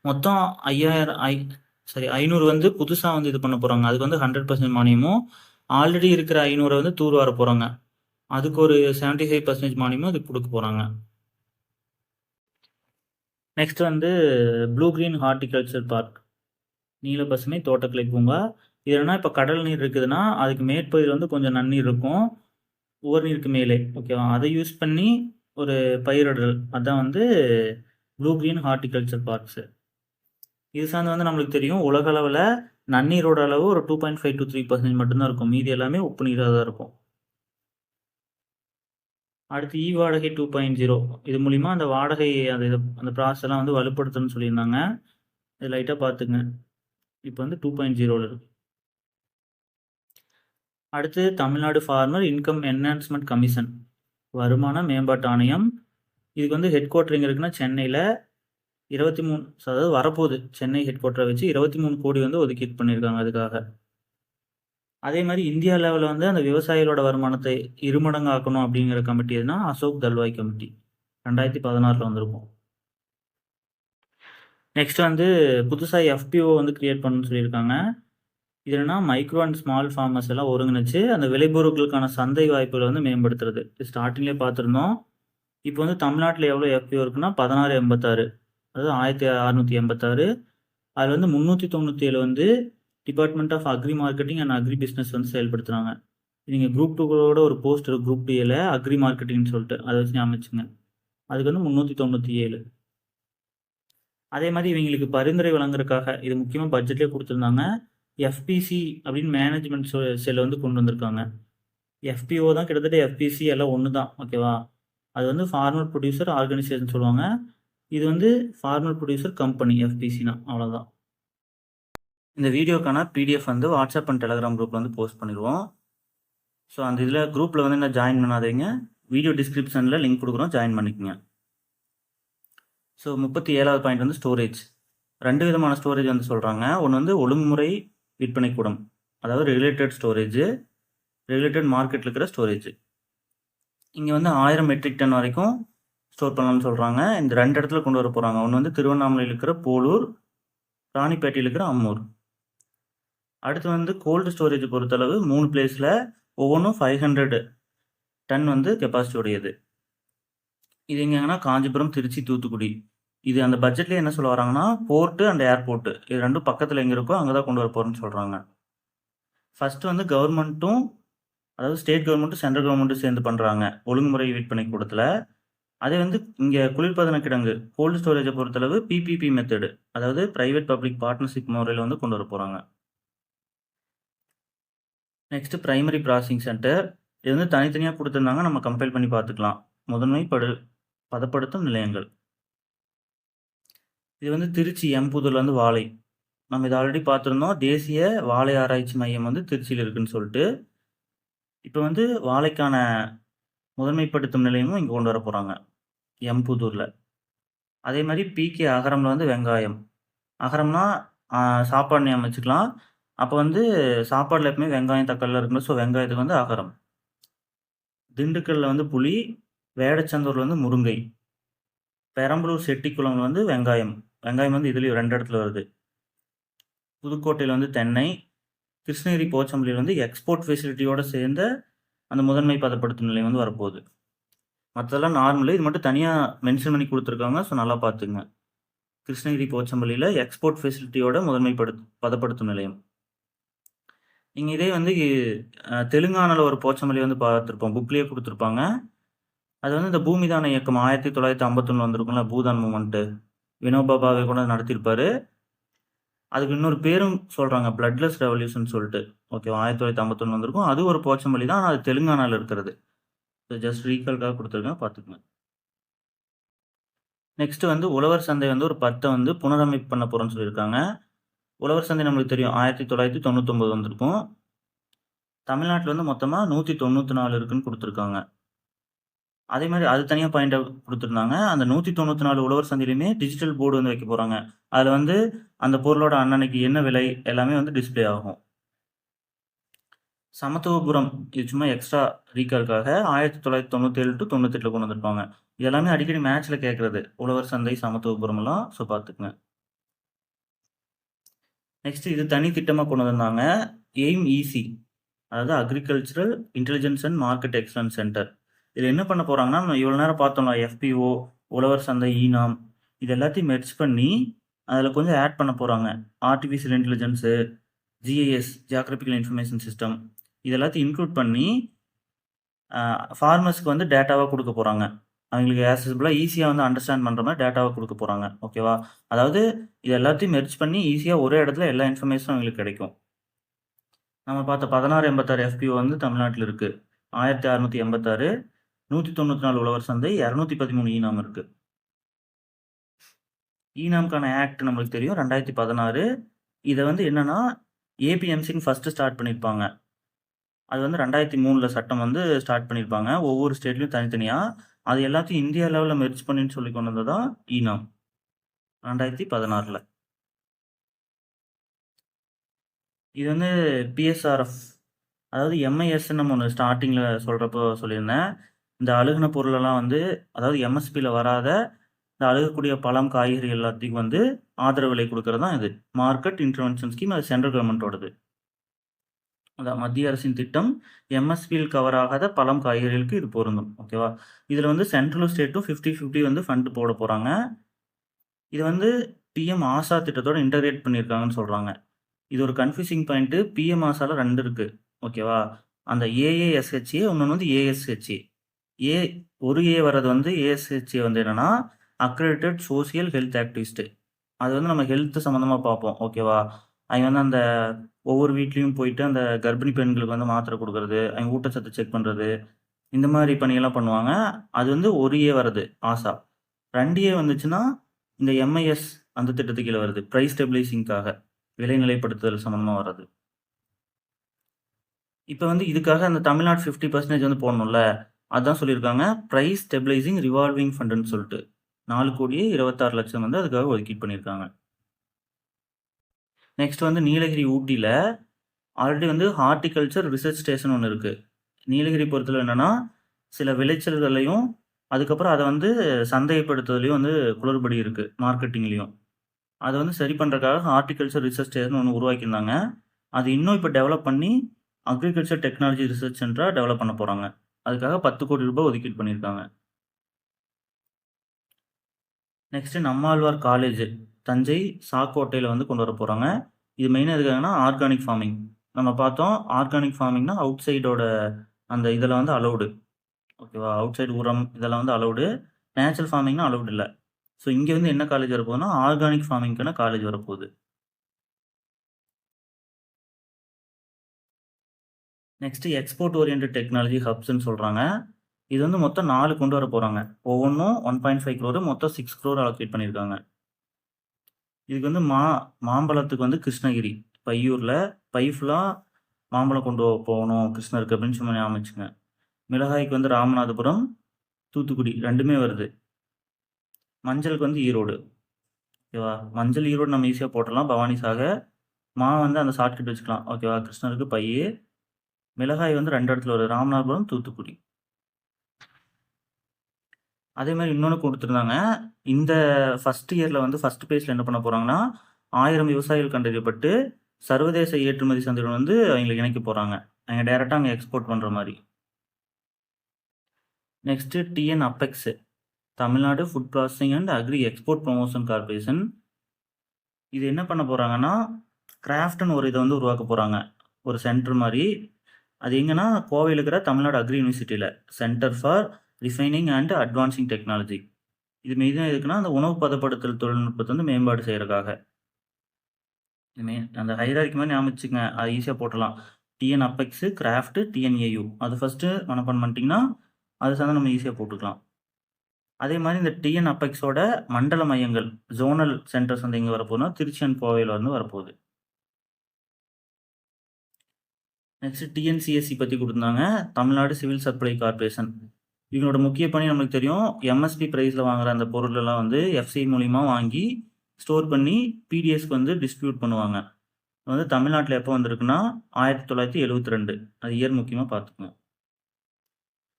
மொத்தம் 500 வந்து புதுசாக வந்து இது பண்ண போகிறாங்க. அதுக்கு வந்து 100% மானியமும், ஆல்ரெடி இருக்கிற 500 வந்து தூர் வர போகிறாங்க. அதுக்கு ஒரு 75% மானியமும் அதுக்கு கொடுக்க போகிறாங்க. நெக்ஸ்ட் வந்து ப்ளூ கிரீன் ஹார்டிகல்ச்சர் பார்க், நீல பசுமை தோட்டக்கலை பூங்கா. இது என்னன்னா இப்போ கடல் நீர் இருக்குதுன்னா அதுக்கு மேற்பகுதியில் வந்து கொஞ்சம் நன்னீர் இருக்கும், உவர் நீருக்கு மேலே. ஓகேவா? அதை யூஸ் பண்ணி ஒரு பயிரிடல், அதுதான் வந்து ப்ளூ கிரீன் ஹார்டிகல்ச்சர் பார்க்ஸு. இது சார்ந்து வந்து நம்மளுக்கு தெரியும் உலக அளவில் நன்னீரோட அளவு ஒரு 2.5 to 3% மட்டும்தான் இருக்கும். மீதி எல்லாமே உப்பு நீராக தான் இருக்கும். அடுத்து வாடகை 2.0. இது மூலிமா அந்த வாடகை அந்த ப்ராசஸ் எல்லாம் வந்து வலுப்படுத்தணும்னு சொல்லியிருந்தாங்க. இது லைட்டாக பார்த்துங்க. இப்போ வந்து 2.0 இருக்கு. அடுத்து Tamil Nadu farmer income enhancement commission, வருமான மேம்பாட்டு ஆணையம். இதுக்கு வந்து ஹெட் குவார்டர் எங்கே இருக்குன்னா சென்னையில். 23, அதாவது வரப்போகுது சென்னை ஹெட் குவார்ட்டரை வச்சு 23 கோடி வந்து ஒதுக்கீடு பண்ணியிருக்காங்க அதுக்காக. அதே மாதிரி இந்தியா லெவலில் வந்து அந்த விவசாயிகளோட வருமானத்தை 2 மடங்கு ஆக்கணும் அப்படிங்கிற கமிட்டி எதுனா அசோக் தல்வாய் கமிட்டி, 2016 வந்திருக்கும். நெக்ஸ்ட் வந்து புதுசாக FPO வந்து கிரியேட் பண்ணணும்னு சொல்லியிருக்காங்க. இது என்னன்னா மைக்ரோ அண்ட் ஸ்மால் ஃபார்மர்ஸ் எல்லாம் ஒருங்கிணைச்சு அந்த விளைபொருட்களுக்கான சந்தை வாய்ப்புகளை வந்து மேம்படுத்துறது. ஸ்டார்டிங்லேயே பார்த்துருந்தோம். இப்போ வந்து தமிழ்நாட்டில் எவ்வளோ எஃபிஓ இருக்குன்னா 1686, அதாவது 1686. அதில் வந்து 397 வந்து department of agri marketing and agri business வந்து செயல்படுத்துகிறாங்க. நீங்கள் குரூப் 2களோட ஒரு போஸ்ட் குரூப் 2ல அக்ரி மார்க்கெட்டிங்னு சொல்லிட்டு அதை வச்சு அமைச்சுங்க. அதுக்கு வந்து 397. அதே மாதிரி இவங்களுக்கு பரிந்துரை வழங்குறதுக்காக இது முக்கியமாக பட்ஜெட்லேயே கொடுத்துருந்தாங்க. எஃபிசி அப்படின்னு மேனேஜ்மெண்ட் செல் வந்து கொண்டு வந்திருக்காங்க. எஃபிஓ தான் கிட்டத்தட்ட எஃபிசி எல்லாம் ஒன்று தான், ஓகேவா? அது வந்து ஃபார்மர் ப்ரொடியூசர் ஆர்கனைசேஷன் சொல்லுவாங்க. இது வந்து ஃபார்மர் ப்ரொடியூசர் கம்பெனி, எஃபிசினா, அவ்வளோதான். இந்த வீடியோக்கான பிடிஎஃப் வந்து வாட்ஸ்அப் அண்ட் டெலகிராம் குரூப்பில் வந்து போஸ்ட் பண்ணிடுவோம். ஸோ அந்த இதில் குரூப்பில் வந்து என்ன ஜாயின் பண்ணாதீங்க. வீடியோ டிஸ்கிரிப்ஷனில் லிங்க் கொடுக்குறோம், ஜாயின் பண்ணிக்கோங்க. ஸோ 37வது பாயிண்ட் வந்து ஸ்டோரேஜ். 2 விதமான ஸ்டோரேஜ் வந்து சொல்கிறாங்க. ஒன்று வந்து ஒழுங்குமுறை விற்பனை கூடம், அதாவது ரெகுலேட்டட் ஸ்டோரேஜ், ரெகுலேட்டட் மார்க்கெட்டில் இருக்கிற ஸ்டோரேஜ். இங்கே வந்து 1000 மெட்ரிக் டன் வரைக்கும் ஸ்டோர் பண்ணலாம்னு சொல்கிறாங்க. இந்த 2 இடத்துல கொண்டு வர போகிறாங்க. ஒன்று வந்து திருவண்ணாமலையில் இருக்கிற போலூர், ராணிப்பேட்டையில் இருக்கிற அம்மூர். அடுத்து வந்து கோல்டு ஸ்டோரேஜ் பொறுத்தளவு 3 பிளேஸில் ஒவ்வொன்றும் 500 டன் வந்து கெப்பாசிட்டி உடையது. இது எங்கன்னா காஞ்சிபுரம், திருச்சி, தூத்துக்குடி. இது அந்த பட்ஜெட்லேயே என்ன சொல்ல வராங்கன்னா, போர்ட்டு அண்ட் ஏர்போர்ட்டு இது ரெண்டும் பக்கத்தில் எங்கே இருக்கோ அங்கே தான் கொண்டு வர போகிறோன்னு சொல்கிறாங்க. ஃபஸ்ட்டு வந்து கவர்மெண்ட்டும், அதாவது ஸ்டேட் கவர்மெண்ட்டும் சென்ட்ரல் கவர்மெண்ட்டும் சேர்ந்து பண்ணுறாங்க ஒழுங்குமுறை விற்பனை கூடத்தில். அதே வந்து இங்கே குளிர்பதன கிடங்கு கோல்டு ஸ்டோரேஜை பொறுத்தளவு பிபிபி மெத்தடு, அதாவது ப்ரைவேட் பப்ளிக் பார்ட்னர்ஷிப் முறையில் வந்து கொண்டு வர போகிறாங்க. Next primary processing centre. இது வந்து தனித்தனியாக கொடுத்துருந்தாங்க, நம்ம கம்பேர் பண்ணி பார்த்துக்கலாம். முதன்மை பதப்படுத்தும் நிலையங்கள். இது வந்து திருச்சி எம்புதூர்ல வந்து வாழை. நம்ம இதை ஆல்ரெடி பார்த்துருந்தோம். தேசிய வாழை ஆராய்ச்சி மையம் வந்து திருச்சியில் இருக்குன்னு சொல்லிட்டு. இப்போ வந்து வாழைக்கான முதன்மைப்படுத்தும் நிலையமும் இங்கே கொண்டு வர போகிறாங்க எம்புதூரில். அதே மாதிரி பிகே அகரமில் வந்து வெங்காயம். அகரம்னா சாப்பாடு ஞாபகம் வச்சுக்கலாம். அப்போ வந்து சாப்பாடில் எப்பவுமே வெங்காயம், தக்காளிலாம் இருக்குல்ல, ஸோ வெங்காயத்துக்கு வந்து அகரம். திண்டுக்கல்லில் வந்து புளி, வேடச்சந்தூரில் வந்து முருங்கை, பெரம்பலூர் செட்டிக்குளம்ல வந்து வெங்காயம். வெங்காயம் வந்து இதுலேயும் 2 இடத்துல வருது. புதுக்கோட்டையில் வந்து தென்னை, கிருஷ்ணகிரி, போச்சம்பள்ளியில் வந்து எக்ஸ்போர்ட் ஃபெசிலிட்டியோடு சேர்ந்த அந்த முதன்மை பதப்படுத்தும் நிலையம் வந்து வரப்போகுது. மற்றதெல்லாம் நார்மலு, இது மட்டும் தனியாக மென்ஷன் பண்ணி கொடுத்துருக்காங்க, ஸோ நல்லா பார்த்துங்க. கிருஷ்ணகிரி, போச்சம்பள்ளியில் எக்ஸ்போர்ட் ஃபெசிலிட்டியோட முதன்மை பதப்படுத்தும் நிலையம். நீங்கள் இதே வந்து தெலுங்கானாவில் ஒரு போச்சம்பள்ளி வந்து பார்த்துருப்போம், புக்லேயே கொடுத்துருப்பாங்க. அது வந்து இந்த பூமிதான இயக்கம் 1951 வந்திருக்கும்ல, பூதான் மூமெண்ட்டு, வினோபா பாவே கூட நடத்தியிருப்பார். அதுக்கு இன்னொரு பேரும் சொல்கிறாங்க, பிளட்லெஸ் ரெவல்யூஷன் சொல்லிட்டு. ஓகேவா? 1951 வந்திருக்கும். அது ஒரு போச்சம்பள்ளி தான், ஆனால் அது தெலுங்கானாவில் இருக்கிறது. ஸோ ஜஸ்ட் ரீகால்காக கொடுத்துருக்கேன், பார்த்துக்குங்க. நெக்ஸ்ட்டு வந்து உழவர் சந்தை வந்து ஒரு 10 வந்து புனரமைப்பு பண்ண போகிறோன்னு சொல்லியிருக்காங்க. உழவர் சந்தை நம்மளுக்கு தெரியும், 1999 வந்திருக்கும். தமிழ்நாட்டில் வந்து மொத்தமாக 194 இருக்குன்னு கொடுத்துருக்காங்க. அதே மாதிரி அது தனியாக பாயிண்ட் கொடுத்துருந்தாங்க. அந்த 194 உழவர் சந்தையிலுமே டிஜிட்டல் போர்டு வந்து வைக்க போகிறாங்க. அதில் வந்து அந்த பொருளோட அன்னன்னைக்கு என்ன விலை எல்லாமே வந்து டிஸ்பிளே ஆகும். சமத்துவபுரம் இது சும்மா எக்ஸ்ட்ரா ரீகால்காக 1997 to 98 கொண்டு வந்திருப்பாங்க. இது எல்லாமே அடிக்கடி மேட்ச்சில் கேட்குறது, உழவர் சந்தை, சமத்துவபுரம்லாம். ஸோ பார்த்துக்குங்க. நெக்ஸ்ட் இது தனி திட்டமாக கொண்டு வந்திருந்தாங்க, எய்ம் ஈசி, அதாவது agricultural intelligence and market excellence centre. இதில் என்ன பண்ண போகிறாங்கன்னா, நம்ம இவ்வளோ நேரம் பார்த்தோம்ல, எஃபிஓ, உழவர் சந்தை, ஈனாம், இது எல்லாத்தையும் மெர்ஜ் பண்ணி அதில் கொஞ்சம் ஆட் பண்ண போகிறாங்க. Artificial intelligence, GIS, geographical information system, இது எல்லாத்தையும் இன்க்ளூட் பண்ணி ஃபார்மர்ஸ்க்கு வந்து டேட்டாவாக கொடுக்க போகிறாங்க. அவங்களுக்கு ஆக்சசிபிளாக ஈஸியாக வந்து அண்டர்ஸ்டாண்ட் பண்ணுற மாதிரி டேட்டாவை கொடுக்க போகிறாங்க. ஓகேவா? அதாவது இது எல்லாத்தையும் மெர்ஜ் பண்ணி ஈஸியாக ஒரே இடத்துல எல்லா இன்ஃபர்மேஷனும் அவங்களுக்கு கிடைக்கும். நம்ம பார்த்த 1686 எஃபிஓ வந்து தமிழ்நாட்டில் இருக்குது. 1686, 194 உழவர் சந்தை, 213 ஈனாம் இருக்குது. ஈனாம்கான ஆக்ட் நம்மளுக்கு தெரியும், 2016. இதை வந்து என்னென்னா ஏபிஎம்சின்னு ஃபஸ்ட்டு ஸ்டார்ட் பண்ணியிருப்பாங்க. அது வந்து 2003 சட்டம் வந்து ஸ்டார்ட் பண்ணியிருப்பாங்க, ஒவ்வொரு ஸ்டேட்லையும் தனித்தனியாக. அது எல்லாத்தையும் இந்தியா லெவலில் மெர்ஜ் பண்ணின்னு சொல்லி கொண்டு வந்தது தான் ஈனாம் 2016. இது வந்து பிஎஸ்ஆர்எஃப், அதாவது எம்ஐஎஸ்ன்னு நம்ம ஒன்று ஸ்டார்டிங்கில் சொல்கிறப்போ சொல்லியிருந்தேன். இந்த அழுகின பொருளெல்லாம் வந்து, அதாவது எம்எஸ்பியில் வராத இந்த அழுகக்கூடிய பழம், காய்கறி எல்லாத்தையும் வந்து ஆதரவு விலை கொடுக்கறது தான் இது மார்க்கெட் இன்டர்வென்ஷன் ஸ்கீம். அது சென்ட்ரல் கவர்மெண்ட்டோடது. அதான் மத்திய அரசின் திட்டம் எம்எஸ்பியில் கவர் ஆகாத பழம் காய்கறிகளுக்கு இது பொருந்தும். ஓகேவா? இதில் வந்து சென்ட்ரலும் ஸ்டேட்டும் 50-50 வந்து ஃபண்ட் போட போகிறாங்க. இது வந்து பிஎம் ஆசா திட்டத்தோட இன்டகிரேட் பண்ணியிருக்காங்கன்னு சொல்கிறாங்க. இது ஒரு கன்ஃபியூசிங் பாயிண்ட்டு. பிஎம் ஆசால 2 இருக்கு. ஓகேவா? அந்த ஏஏஎஸ்ஹெச்ஏ, இன்னொன்று வந்து ஏஎஸ்ஹெச்ஏ. ஏ ஒரு ஏ வர்றது வந்து ஏஎஸ்ஹெச்ஏ வந்து என்னன்னா அக்ரெடிட்டட் சோசியல் ஹெல்த் ஆக்டிவிஸ்ட்டு. அது வந்து நம்ம ஹெல்த் சம்மந்தமாக பார்ப்போம். ஓகேவா? அவங்க வந்து அந்த ஒவ்வொரு வீட்லேயும் போயிட்டு அந்த கர்ப்பிணி பெண்களுக்கு வந்து மாத்திரை கொடுக்கறது, அவங்க ஊட்டச்சத்து செக் பண்ணுறது, இந்த மாதிரி பணியெல்லாம் பண்ணுவாங்க. அது வந்து ஒரு ஏ வருது ஆசா. 2 ஏ வந்துச்சுன்னா இந்த எம்ஐஎஸ் அந்த திட்டத்துக்கு கீழே வருது. ப்ரைஸ் ஸ்டெபிலைசிங்காக விலைநிலைப்படுத்துதல் சம்மந்தமாக வர்றது. இப்போ வந்து இதுக்காக அந்த தமிழ்நாடு 50% வந்து போடணும்ல, அதான் சொல்லியிருக்காங்க. ப்ரைஸ் ஸ்டெபிலைசிங் ரிவால்விங் ஃபண்டுன்னு சொல்லிட்டு 4,26,00,000 வந்து அதுக்காக ஒதுக்கீடு பண்ணியிருக்காங்க. நெக்ஸ்ட் வந்து நீலகிரி ஊட்டியில் ஆல்ரெடி வந்து ஹார்டிகல்ச்சர் ரிசர்ச் ஸ்டேஷன் ஒன்று இருக்குது. நீலகிரி பொறுத்தவரை என்னென்னா சில விளைச்சல்களையும் அதுக்கப்புறம் அதை வந்து சந்தைப்படுத்துறதுலையும் வந்து குளறுபடி இருக்குது, மார்க்கெட்டிங்லேயும். அதை வந்து சரி பண்ணுறதுக்காக ஹார்டிகல்ச்சர் ரிசர்ச் ஸ்டேஷன் ஒன்று உருவாக்கியிருந்தாங்க. அது இன்னும் இப்போ டெவலப் பண்ணி அக்ரிகல்ச்சர் டெக்னாலஜி ரிசர்ச் சென்டராக டெவலப் பண்ண போகிறாங்க. அதுக்காக 10 கோடி ரூபாய் ஒதுக்கீடு பண்ணியிருக்காங்க. நெக்ஸ்ட்டு நம்மாழ்வார் காலேஜ் தஞ்சை சாக்கோட்டையில் வந்து கொண்டு வர போகிறாங்க. இது மெயினாக எதுக்காகனா ஆர்கானிக் ஃபார்மிங். நம்ம பார்த்தோம் ஆர்கானிக் ஃபார்மிங்னா அவுட் சைடோட அந்த இதில் வந்து அலௌடு. ஓகேவா? அவுட் சைடு உரம் இதெல்லாம் வந்து அலௌடு. நேச்சுரல் ஃபார்மிங்னா அலௌடு இல்லை. ஸோ இங்கே வந்து என்ன காலேஜ் வரப்போகுதுன்னா ஆர்கானிக் ஃபார்மிங்க்கான காலேஜ் வரப்போகுது. நெக்ஸ்ட்டு எக்ஸ்போர்ட் ஓரியன்டட் டெக்னாலஜி ஹப்ஸ்ன்னு சொல்கிறாங்க. இது வந்து மொத்தம் 4 கொண்டு வர போகிறாங்க. ஒவ்வொன்றும் 1.5 crore, மொத்தம் 6 crore அலோகேட் பண்ணியிருக்காங்க. இதுக்கு வந்து மாம்பழத்துக்கு வந்து கிருஷ்ணகிரி பையூரில் பை ஃபுல்லாக மாம்பழம் கொண்டு போகணும் கிருஷ்ணருக்கு அப்படின்னு சொல்லி ஞாபகம் வச்சுங்க. மிளகாய்க்கு வந்து ராமநாதபுரம், தூத்துக்குடி 2மே வருது. மஞ்சளுக்கு வந்து ஈரோடு. ஓகேவா? மஞ்சள் ஈரோடு நம்ம ஈஸியாக போட்டலாம். பவானி சாகர் வந்து அந்த ஷார்ட்கட் வச்சுக்கலாம். ஓகேவா? கிருஷ்ணருக்கு பை. மிளகாய் வந்து 2 இடத்துல வருது, ராமநாதபுரம், தூத்துக்குடி. அதே மாதிரி இன்னொன்று கொடுத்துருந்தாங்க. இந்த ஃபர்ஸ்ட் இயரில் வந்து ஃபர்ஸ்ட் பேஜில் என்ன பண்ண போகிறாங்கன்னா 1000 விவசாயிகள் கண்டறியப்பட்டு சர்வதேச ஏற்றுமதி சந்தையுடன் வந்து அவங்களை இணைக்க போகிறாங்க. அவங்க டைரெக்டாக அங்கே எக்ஸ்போர்ட் பண்ணுற மாதிரி. Next TN apex Tamil Nadu food processing and agri export promotion corporation. இது என்ன பண்ண போகிறாங்கன்னா கிராஃப்ட்னு ஒரு இதை வந்து உருவாக்க போகிறாங்க, ஒரு சென்டர் மாதிரி. அது எங்கன்னா கோவையில் இருக்கிற தமிழ்நாடு அக்ரி யூனிவர்சிட்டியில் centre for refining and advancing technology. இது மெயினாக எதுக்குன்னா அந்த உணவு பதப்படுத்தல் தொழில்நுட்பத்தை வந்து மேம்பாடு செய்கிறதுக்காக. அந்த ஹைரார்க்கி மாதிரி ஞாபகம் வச்சுங்க, அது ஈஸியாக போட்டலாம். டிஎன் அப்பெக்ஸு, கிராஃப்ட், டிஎன்ஏயு அது ஃபஸ்ட்டு மனப்பாடம் பண்ணிட்டீங்கன்னா அது சார்ந்து நம்ம ஈஸியாக போட்டுக்கலாம். அதே மாதிரி இந்த டிஎன் அப்பெக்ஸோட மண்டல மையங்கள் ஜோனல் சென்டர்ஸ் வந்து எங்கே வரப்போகுதுன்னா திருச்சி அண்ட் கோவையில் வந்து வரப்போகுது. நெக்ஸ்ட் டிஎன்சிஎஸ்சி பற்றி கொடுத்துருந்தாங்க, தமிழ்நாடு சிவில் சப்ளை கார்பரேஷன். இவங்களோட முக்கிய பணி நம்மளுக்கு தெரியும். எம்எஸ்பி ப்ரைஸில் வாங்குற அந்த பொருளெல்லாம் வந்து எஃப்சிஐ மூலிமா வாங்கி ஸ்டோர் பண்ணி பிடிஎஸ்க்கு வந்து டிஸ்ட்ரிபியூட் பண்ணுவாங்க. வந்து தமிழ்நாட்டில் எப்போ வந்திருக்குன்னா 1972. அது இயர் முக்கியமாக பார்த்துக்கோங்க.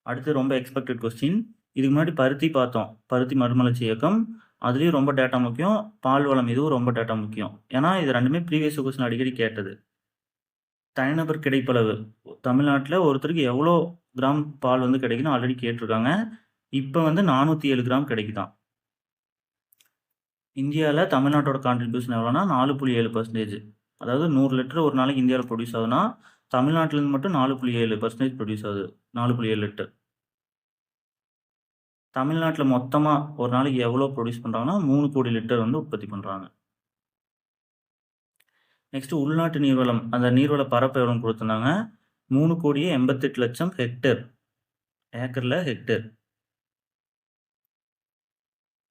அடுத்து ரொம்ப எக்ஸ்பெக்டட் கொஸ்டின். இதுக்கு முன்னாடி பருத்தி பார்த்தோம், பருத்தி மறுமலர்ச்சி இயக்கம். அதுலேயும் ரொம்ப டேட்டா முக்கியம். பால் வளம் இதுவும் ரொம்ப டேட்டா முக்கியம். ஏன்னா இது 2மே ப்ரீவியஸ் கொஸ்டின் அடிக்கடி கேட்டது. தனிநபர் கிடைப்பளவு தமிழ்நாட்டில் ஒருத்தருக்கு எவ்வளோ கிராம் பால் வந்து கிடைக்குன்னு ஆல்ரெடி கேட்டிருக்காங்க. இப்போ வந்து 407 கிராம் கிடைக்குதான். இந்தியாவில் தமிழ்நாட்டோட கான்ட்ரிபியூஷன் எவ்வளோனா 4.7%. அதாவது 100 லிட்டர் ஒரு நாளைக்கு இந்தியாவில் ப்ரொடியூஸ் ஆகுதுன்னா தமிழ்நாட்டிலேருந்து மட்டும் 4.7% ப்ரொடியூஸ் ஆகுது. 4.7 லிட்டர். தமிழ்நாட்டில் மொத்தமாக ஒரு நாளைக்கு எவ்வளோ ப்ரொடியூஸ் பண்ணுறாங்கன்னா 3 கோடி லிட்டர் வந்து உற்பத்தி பண்ணுறாங்க. நெக்ஸ்ட்டு உள்நாட்டு நீர்வளம், அந்த நீர்வள பரப்பு எவ்வளோன்னு கொடுத்துருந்தாங்க. 3,88,00,000 ஹெக்டேர். ஏக்கரில் ஹெக்டேர்.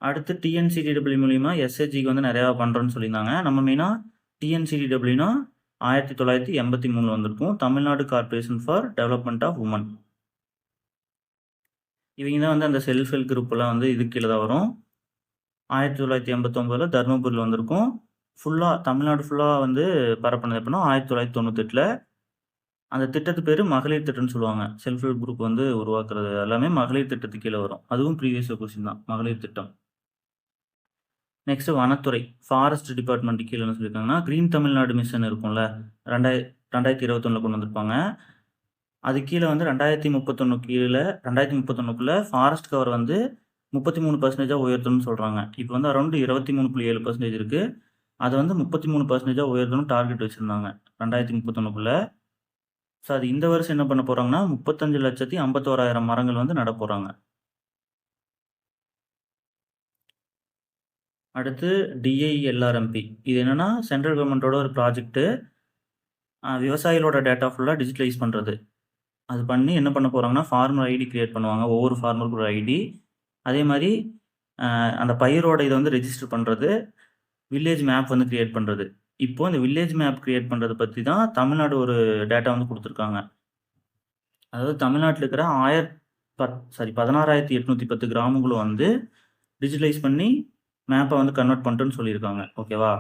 அடுத்து டிஎன்சிடிடபிள்யூ மூலிமா எஸ்ஹெச்ஜிக்கு வந்து நிறையா பண்ணுறோன்னு சொல்லியிருந்தாங்க. நம்ம மெயினாக டிஎன்சிடிடபிள்யூனா 1983 வந்திருக்கும், Tamil Nadu corporation for development of women. இவங்க தான் வந்து அந்த செல்ஃப் ஹெல்ப் குரூப்பெல்லாம் வந்து இது கீழே தான் வரும். 1989 தருமபுரியில் வந்திருக்கும். ஃபுல்லாக தமிழ்நாடு ஃபுல்லாக வந்து பரப்பினது எப்படின்னா 1998. அந்த திட்டத்து பேர் மகளிர் திட்டம்னு சொல்லுவாங்க. செல்ஃப் ஹெல்ப் குரூப் வந்து உருவாக்குறது எல்லாமே மகளிர் திட்டத்துக்கு கீழே வரும். அதுவும் ப்ரீவியஸ் கொஸ்டின் தான், மகளிர் திட்டம். நெக்ஸ்ட் வனத்துறை, ஃபாரஸ்ட் டிபார்ட்மெண்ட் கீழே என்ன சொல்லியிருக்காங்கன்னா கிரீன் தமிழ்நாடு மிஷன் இருக்கும்ல, 2021 கொண்டு வந்திருப்பாங்க. அது கீழே வந்து 2031 கீழே 2031க்குள்ள ஃபாரஸ்ட் கவர் வந்து 33% உயர்த்தணும்னு சொல்கிறாங்க. இப்போ வந்து அரௌண்ட் 23.7% இருக்குது. அதை வந்து 33% உயர்த்தணும் டார்கெட் வச்சுருந்தாங்க 2031க்குள்ள. ஸோ அது இந்த வருஷம் என்ன பண்ண போகிறாங்கன்னா 35,51,000 மரங்கள் வந்து நட போகிறாங்க. அடுத்து DILRMP. இது என்னென்னா சென்ட்ரல் கவர்மெண்ட்டோட ஒரு ப்ராஜெக்ட்டு. விவசாயிகளோட டேட்டா ஃபுல்லாக டிஜிட்டலைஸ் பண்ணுறது. அது பண்ணி என்ன பண்ண போகிறாங்கன்னா ஃபார்மர் ஐடி க்ரியேட் பண்ணுவாங்க, ஒவ்வொரு ஃபார்மருக்கு ஒரு ஐடி. அதே மாதிரி அந்த பயிரோட இதை வந்து ரெஜிஸ்டர் பண்ணுறது, வில்லேஜ் மேப் வந்து க்ரியேட் பண்ணுறது. இப்போது இந்த வில்லேஜ் மேப் க்ரியேட் பண்ணுறது பற்றி தான் தமிழ்நாடு ஒரு டேட்டா வந்து கொடுத்துருக்காங்க. அதாவது தமிழ்நாட்டில் இருக்கிற 16,810 கிராமங்களும் வந்து டிஜிட்டலைஸ் பண்ணி மேப்பை வந்து கன்வெர்ட் பண்ணுறேன்னு சொல்லியிருக்காங்க. ஓகேவா?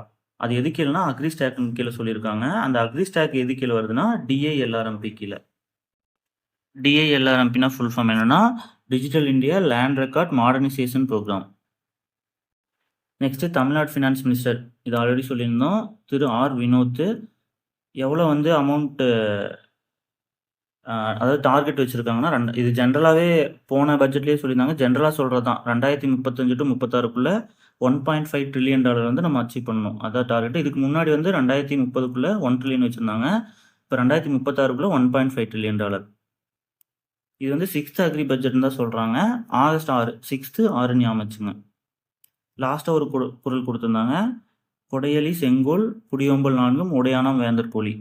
அது எது கீழேனா அக்ரி ஸ்டாக்னு கீழே சொல்லியிருக்காங்க. அந்த அக்ரி ஸ்டாக் எது கீழே வருதுன்னா DILRMP கீழே. DILRMPனா ஃபுல் ஃபார்ம் என்னன்னா digital India land record modernisation programme. Next Tamil Nadu finance minister, இது ஆல்ரெடி சொல்லியிருந்தோம், திரு ஆர் வினோத் எவ்வளோ வந்து அமௌண்ட்டு அதாவது டார்கெட் வச்சுருக்காங்கன்னா இது ஜென்ரலாகவே போன பட்ஜெட்லேயே சொல்லியிருந்தாங்க. ஜென்ரலாக சொல்கிறது தான் 2035 to 36க்குள்ளே $1.5 trillion வந்து நம்ம அச்சீவ் பண்ணணும். அதான் டார்கெட். இதுக்கு முன்னாடி வந்து 2030க்குள்ளே 1 trillion வச்சுருந்தாங்க. இப்போ 2036க்குள்ளே $1.5 trillion. இது வந்து 6th அக்ரி பட்ஜெட்னு தான் சொல்கிறாங்க. ஆகஸ்ட் 6, 6th 6 ஞாபகம் வச்சுங்க. லாஸ்ட்டாக ஒரு குரல் கொடுத்துருந்தாங்க, கொடையலி செங்கோல் புடியொம்பல் 4 உடையானம் வேந்தர் கோழி.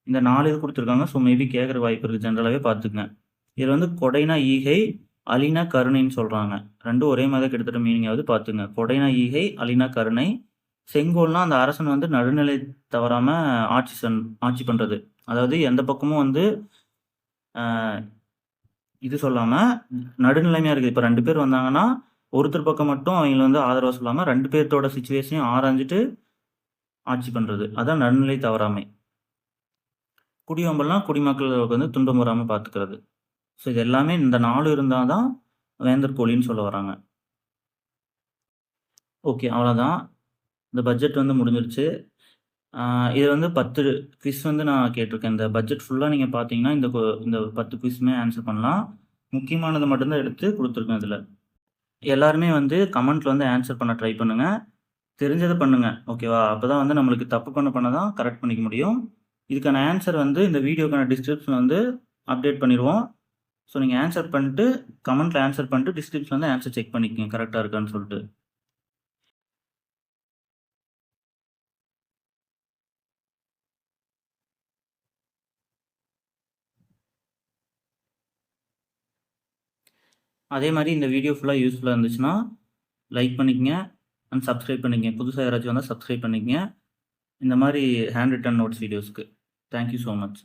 இந்த 4 இது கொடுத்துருக்காங்க. ஸோ மேபி கேட்குற வாய்ப்பு இருக்குது, ஜென்ரலாகவே பார்த்துக்குங்க. இதில் வந்து கொடைனா ஈகை, அலினா கருணைன்னு சொல்கிறாங்க. ரெண்டும் ஒரே மாதிரி கிட்டத்தட்ட மீனிங் ஆகுது, பார்த்துங்க. கொடைனா ஈகை, அலினா கருணை. செங்கோல்னா அந்த அரசன் வந்து நடுநிலை தவறாமல் ஆட்சி பண்ணுறது. அதாவது எந்த பக்கமும் வந்து இது சொல்லாமல் நடுநிலைமையாக இருக்குது. இப்போ 2 பேர் வந்தாங்கன்னா ஒருத்தர் பக்கம் மட்டும் அவங்களை வந்து ஆதரவாக சொல்லாமல் 2 பேர்த்தோட சிச்சுவேஷனையும் ஆராய்ஞ்சிட்டு ஆட்சி பண்ணுறது. அதான் நடுநிலை தவறாமை. குடியொம்பல்னா குடிமக்களுக்கு வந்து துன்பம் வராமல் பார்த்துக்கிறது. ஸோ இது எல்லாமே இந்த 4 இருந்தால் தான் வேந்தர் கோழின்னு சொல்ல வராங்க. ஓகே, அவ்வளோதான். இந்த பட்ஜெட் வந்து முடிஞ்சிருச்சு. இது வந்து 10 குவிஸ் வந்து நான் கேட்டிருக்கேன். இந்த பட்ஜெட் ஃபுல்லாக நீங்கள் பார்த்தீங்கன்னா இந்த 10 குவிஸுமே ஆன்சர் பண்ணலாம். முக்கியமானதை மட்டும்தான் எடுத்து கொடுத்துருக்கேன். இதில் எல்லாருமே வந்து கமெண்ட்டில் வந்து ஆன்சர் பண்ண ட்ரை பண்ணுங்கள். தெரிஞ்சதை பண்ணுங்கள். ஓகேவா? அப்போ தான் வந்து நம்மளுக்கு தப்பு பண்ண தான் கரெக்ட் பண்ணிக்க முடியும். இதுக்கான ஆன்சர் வந்து இந்த வீடியோக்கான டிஸ்கிரிப்ஷன் வந்து அப்டேட் பண்ணிடுவோம். ஸோ நீங்கள் ஆன்சர் பண்ணிட்டு கமெண்ட்டில் ஆன்சர் பண்ணிட்டு டிஸ்கிரிப்ஷன் வந்து ஆன்சர் செக் பண்ணிக்கோங்க கரெக்டாக இருக்கான்னு சொல்லிட்டு. அதே மாதிரி இந்த வீடியோ ஃபுல்லாக யூஸ்ஃபுல்லாக இருந்துச்சுன்னா லைக் பண்ணிக்கங்க அண்ட் சப்ஸ்கிரைப் பண்ணிக்கங்க. புதுசாக யாராச்சும் வந்தால் சப்ஸ்கிரைப் பண்ணிக்கங்க இந்த மாதிரி ஹேண்ட் ரிட்டன் நோட்ஸ் வீடியோஸ்க்கு. Thank you so much.